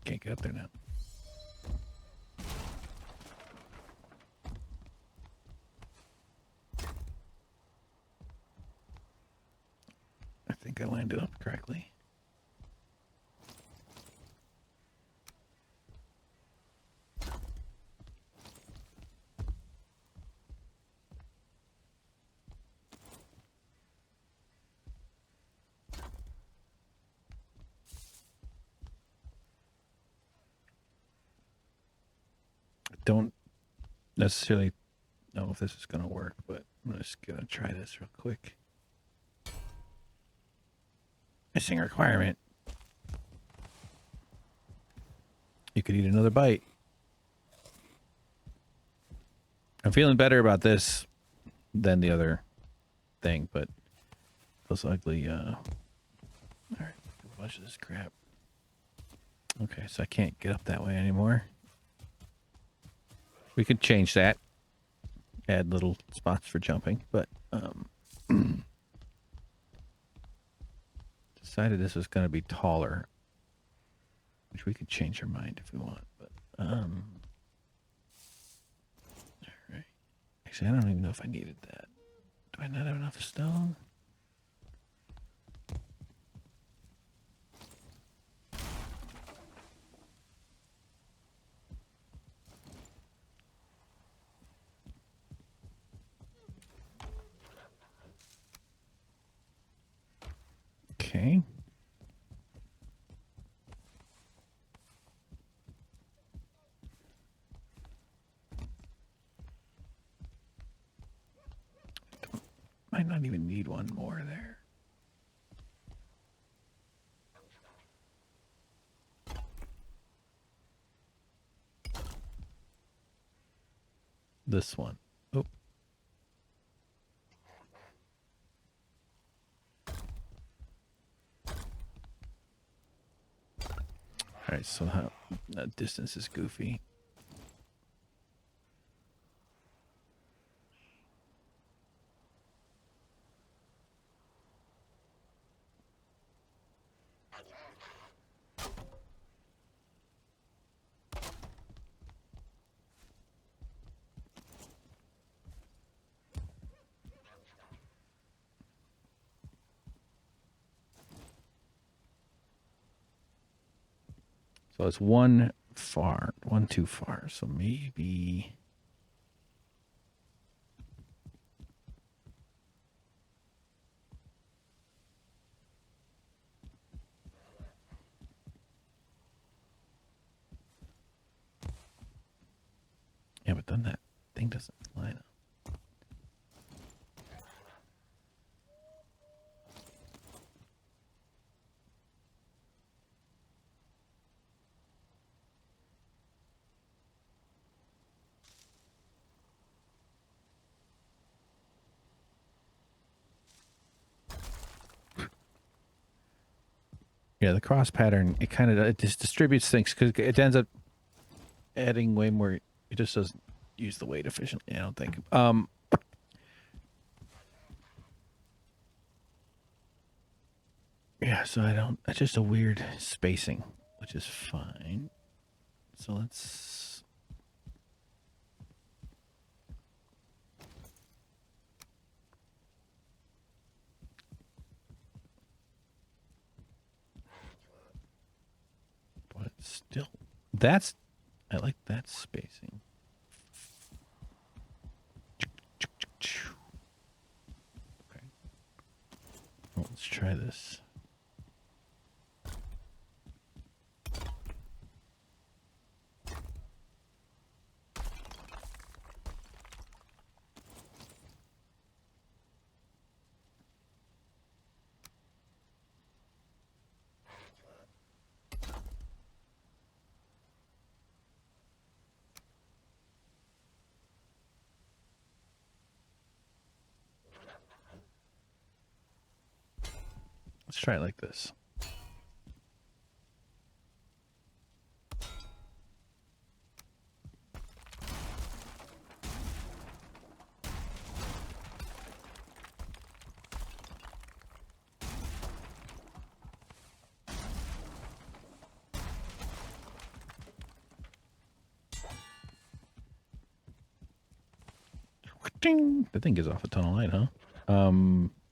Can't get up there now. I think I landed up correctly. I don't necessarily know if this is going to work, but I'm just going to try this real quick. Missing requirement. You could eat another bite. I'm feeling better about this than the other thing, but feels ugly. All right, a bunch of this crap. Okay, so I can't get up that way anymore. We could change that. Add little spots for jumping, but decided this was going to be taller, which we could change our mind if we want, but all right. Actually, I don't even know if I needed that. Do I not have enough stone? Okay. might not even need one more there. This one. Oh. All right, so how that distance is goofy. So it's one too far. So maybe. Yeah, but then that thing doesn't line up. Yeah, the cross pattern, it just distributes things because it ends up adding way more. It just doesn't use the weight efficiently, I don't think. Yeah, so it's just a weird spacing, which is fine. So let's. But still, I like that spacing. Okay. Well, let's try this. Let's try it like this. Ding! The thing gives off a ton of light, huh?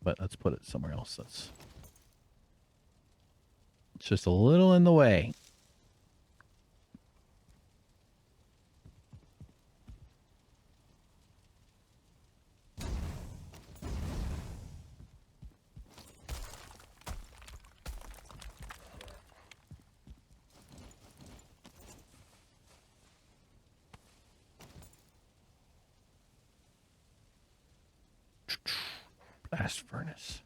But let's put it somewhere else. It's just a little in the way. Blast furnace.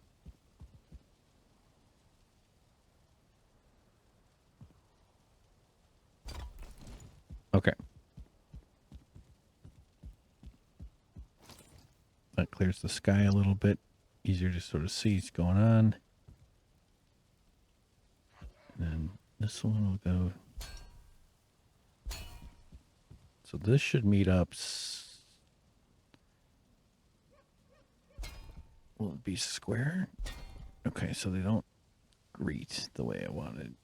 Okay. That clears the sky a little bit. Easier to sort of see what's going on. And then this one will go. So this should meet up. Will it be square? Okay, so they don't greet the way I wanted.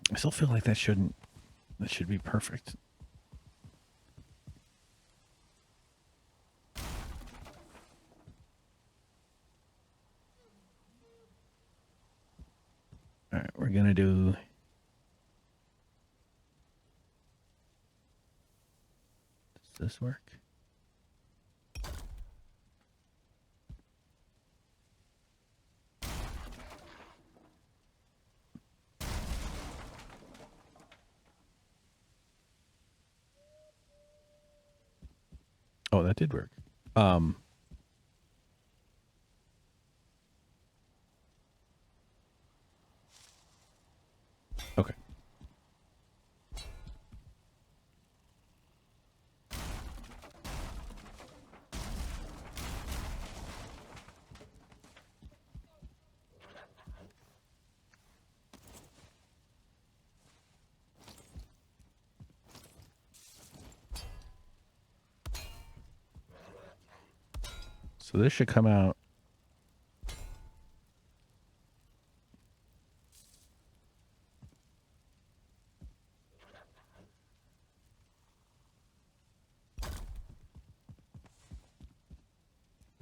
I still feel like that should be perfect. All right, we're going to do... Does this work? Oh, that did work. Okay. So this should come out.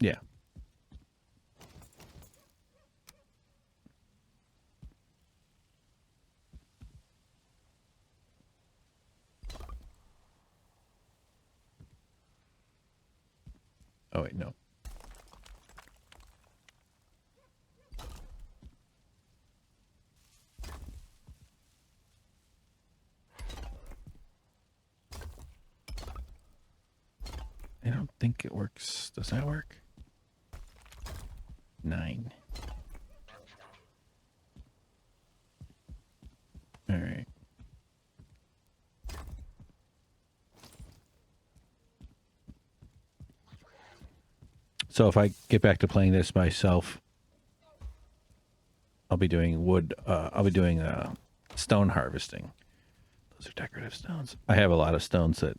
Yeah. Oh, wait, no. I don't think it works. Does that work? 9. All right. So if I get back to playing this myself, I'll be doing stone harvesting. Those are decorative stones. I have a lot of stones that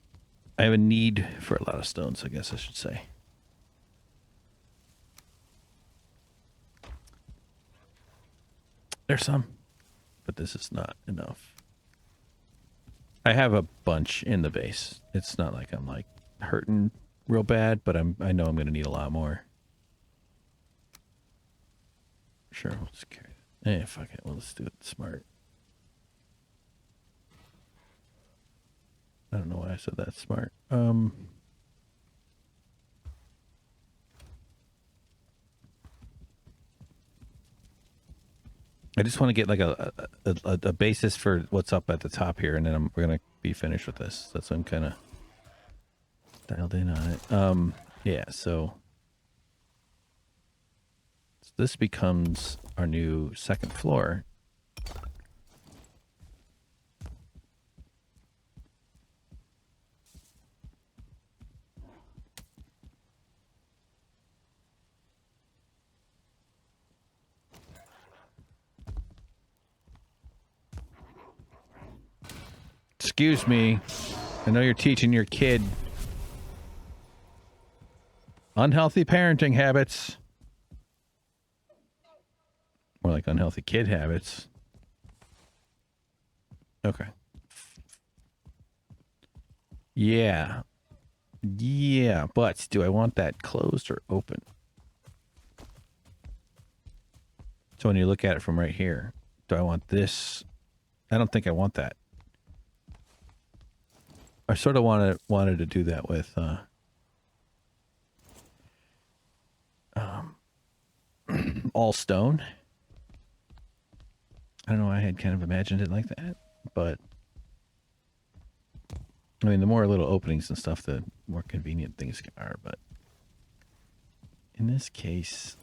I have a need for a lot of stones, I guess I should say. There's some, but this is not enough. I have a bunch in the base. It's not like I'm like hurting real bad, but I know I'm going to need a lot more. Sure, we'll just carry it. Fuck it. Well, let's do it smart. I don't know why I said that smart. I just want to get like a basis for what's up at the top here, and then we're gonna be finished with this. That's why I'm kind of dialed in on it. Yeah. So this becomes our new second floor. Excuse me. I know you're teaching your kid unhealthy parenting habits. More like unhealthy kid habits. Okay. Yeah. Yeah, but do I want that closed or open? So when you look at it from right here, do I want this? I don't think I want that. I sort of wanted to do that with all stone. I don't know why I had kind of imagined it like that, but I mean, the more little openings and stuff, the more convenient things are. But in this case,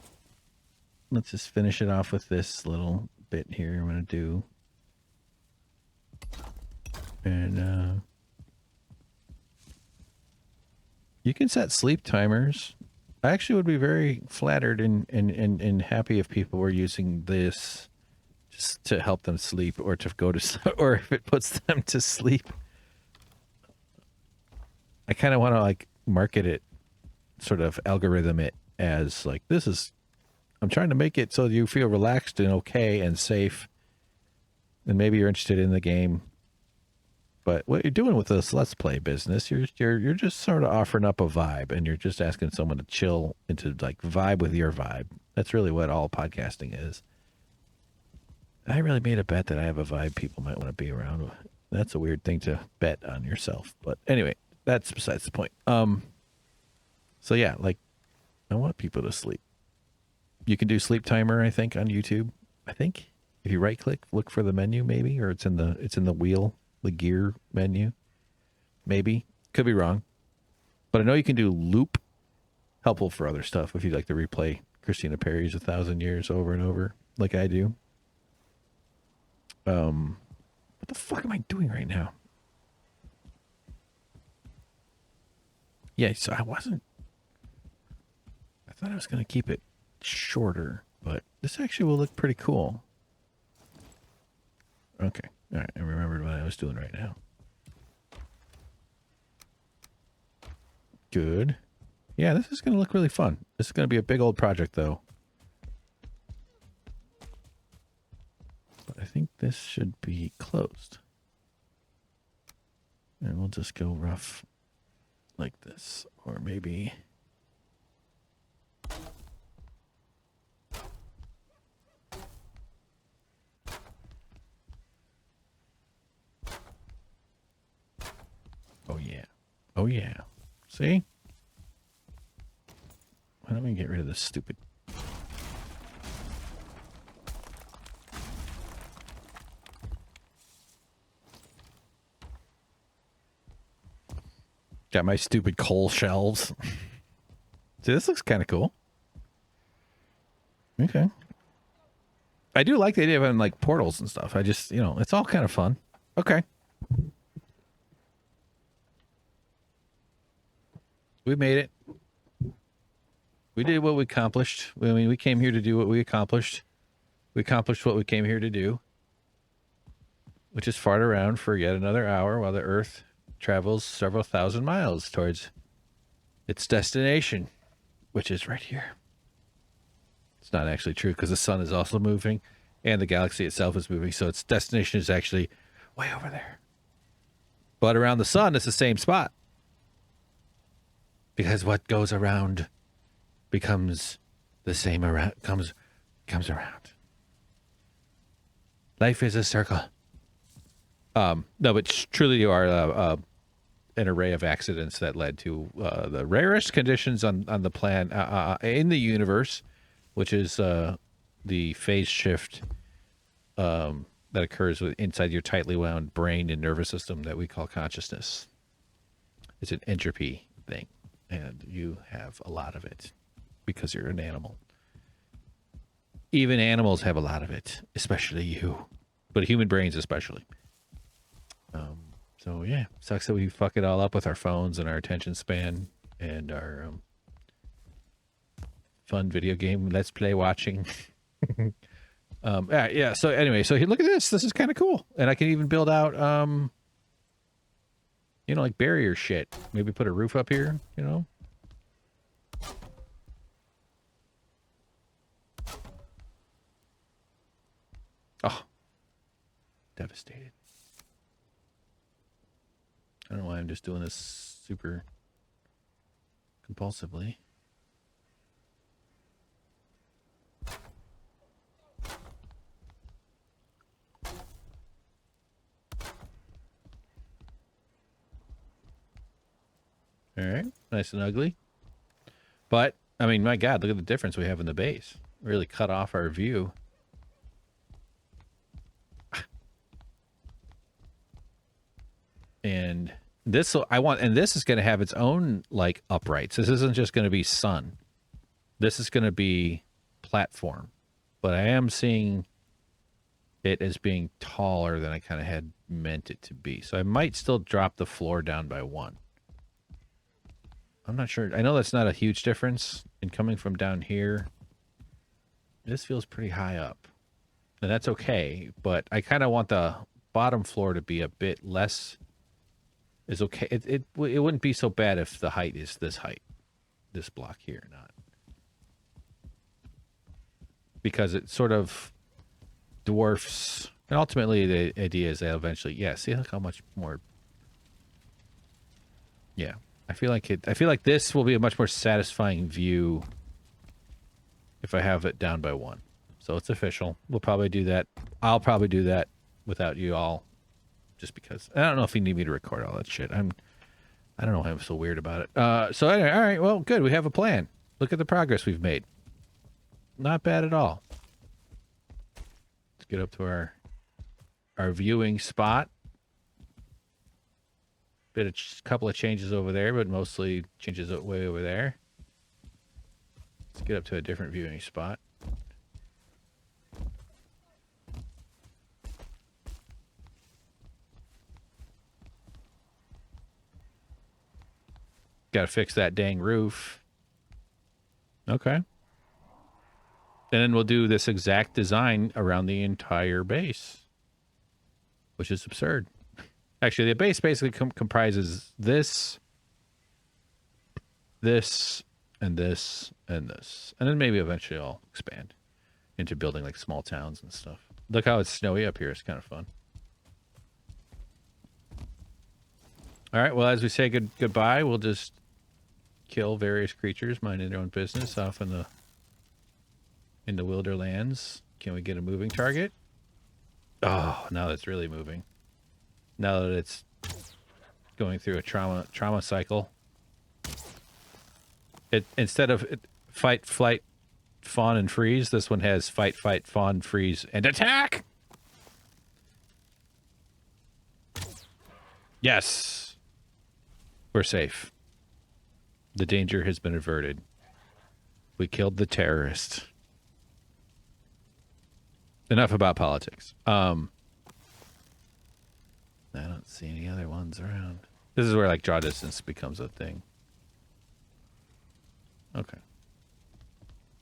let's just finish it off with this little bit here I'm going to do. And you can set sleep timers. I actually would be very flattered and happy if people were using this just to help them sleep, or to go to, or if it puts them to sleep. I kind of want to like market it, sort of algorithm it as like, this is, I'm trying to make it so you feel relaxed and okay and safe, and maybe you're interested in the game. But what you're doing with this Let's Play business, you're just sort of offering up a vibe, and you're just asking someone to chill and to like vibe with your vibe. That's really what all podcasting is. I really made a bet that I have a vibe people might want to be around. That's a weird thing to bet on yourself. But anyway, that's besides the point. So yeah, like I want people to sleep. You can do sleep timer, I think, on YouTube. I think if you right click, look for the menu maybe, or it's in the wheel, the gear menu. Maybe. Could be wrong. But I know you can do loop. Helpful for other stuff if you'd like to replay Christina Perri's 1,000 Years over and over, like I do. What the fuck am I doing right now? Yeah, so I thought I was going to keep it shorter, but this actually will look pretty cool. Okay. All right. I remembered what I was doing right now. Good. Yeah, this is going to look really fun. This is going to be a big old project, though. But I think this should be closed. And we'll just go rough like this. Or maybe... Oh, yeah. Oh, yeah. See? Why don't we get rid of this stupid... Got my stupid coal shelves. See, this looks kind of cool. Okay. I do like the idea of having, like, portals and stuff. I just, it's all kind of fun. Okay. We made it. We did what we accomplished. I mean, we came here to do what we accomplished. We accomplished what we came here to do, which is fart around for yet another hour while the Earth travels several thousand miles towards its destination, which is right here. It's not actually true because the sun is also moving and the galaxy itself is moving, so its destination is actually way over there. But around the sun, it's the same spot. Because what goes around becomes the same around, comes around. Life is a circle. No, but truly you are an array of accidents that led to the rarest conditions on the planet in the universe, which is the phase shift that occurs inside your tightly wound brain and nervous system that we call consciousness. It's an entropy thing, and you have a lot of it because you're an animal. Even animals have a lot of it, especially you, but human brains especially. So yeah, sucks that we fuck it all up with our phones and our attention span and our fun video game let's play watching. Yeah. So anyway, so look at this. This is kind of cool, and I can even build out, like barrier shit. Maybe put a roof up here. Oh, devastated. I don't know why I'm just doing this super compulsively. All right, nice and ugly. But, I mean, my God, look at the difference we have in the base. Really cut off our view. And this is going to have its own like uprights. This isn't just going to be sun. This is going to be platform. But I am seeing it as being taller than I kind of had meant it to be. So I might still drop the floor down by 1. I'm not sure. I know that's not a huge difference in coming from down here. This feels pretty high up. And that's okay, but I kind of want the bottom floor to be a bit less is okay. It wouldn't be so bad if the height is this height, this block here, not. Because it sort of dwarfs, and ultimately the idea is that eventually, see how much more. Yeah, I feel like this will be a much more satisfying view if I have it down by 1. So it's official. We'll probably do that. I'll probably do that without you all, just because. I don't know if you need me to record all that shit. I don't know why I'm so weird about it. So anyway, all right, well, good. We have a plan. Look at the progress we've made. Not bad at all. Let's get up to our viewing spot. Couple of changes over there, but mostly changes way over there. Let's get up to a different viewing spot. Got to fix that dang roof. Okay. And then we'll do this exact design around the entire base, which is absurd. Actually, the base basically comprises this, and this, and this. And then maybe eventually I'll expand into building like small towns and stuff. Look how it's snowy up here. It's kind of fun. All right, well, as we say goodbye, we'll just kill various creatures minding their own business off in the wilderlands. Can we get a moving target? Oh, now that's really moving. Now that it's going through a trauma cycle. Instead of fight, flight, fawn, and freeze, this one has fight, fawn, freeze, and attack! Yes! We're safe. The danger has been averted. We killed the terrorist. Enough about politics. I don't see any other ones around. This is where like draw distance becomes a thing. Okay.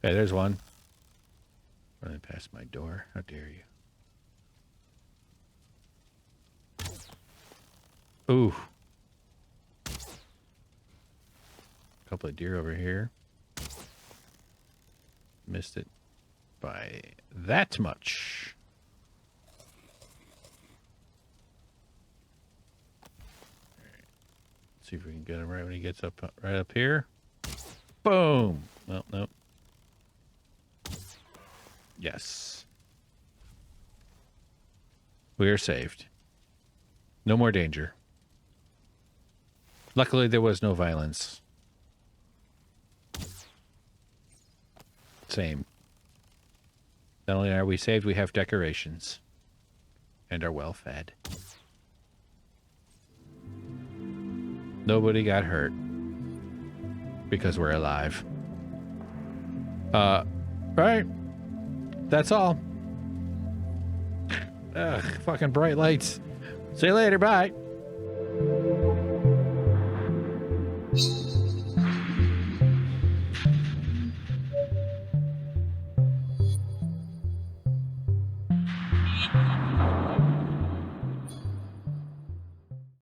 Hey, there's one. Running past my door. How dare you? Ooh. Couple of deer over here. Missed it by that much. See if we can get him right when he gets up, right up here. Boom. Well, no. Yes. We are saved. No more danger. Luckily, there was no violence. Same. Not only are we saved, we have decorations. And are well fed. Nobody got hurt. Because we're alive. Right. That's all. Ugh, fucking bright lights. See you later, bye.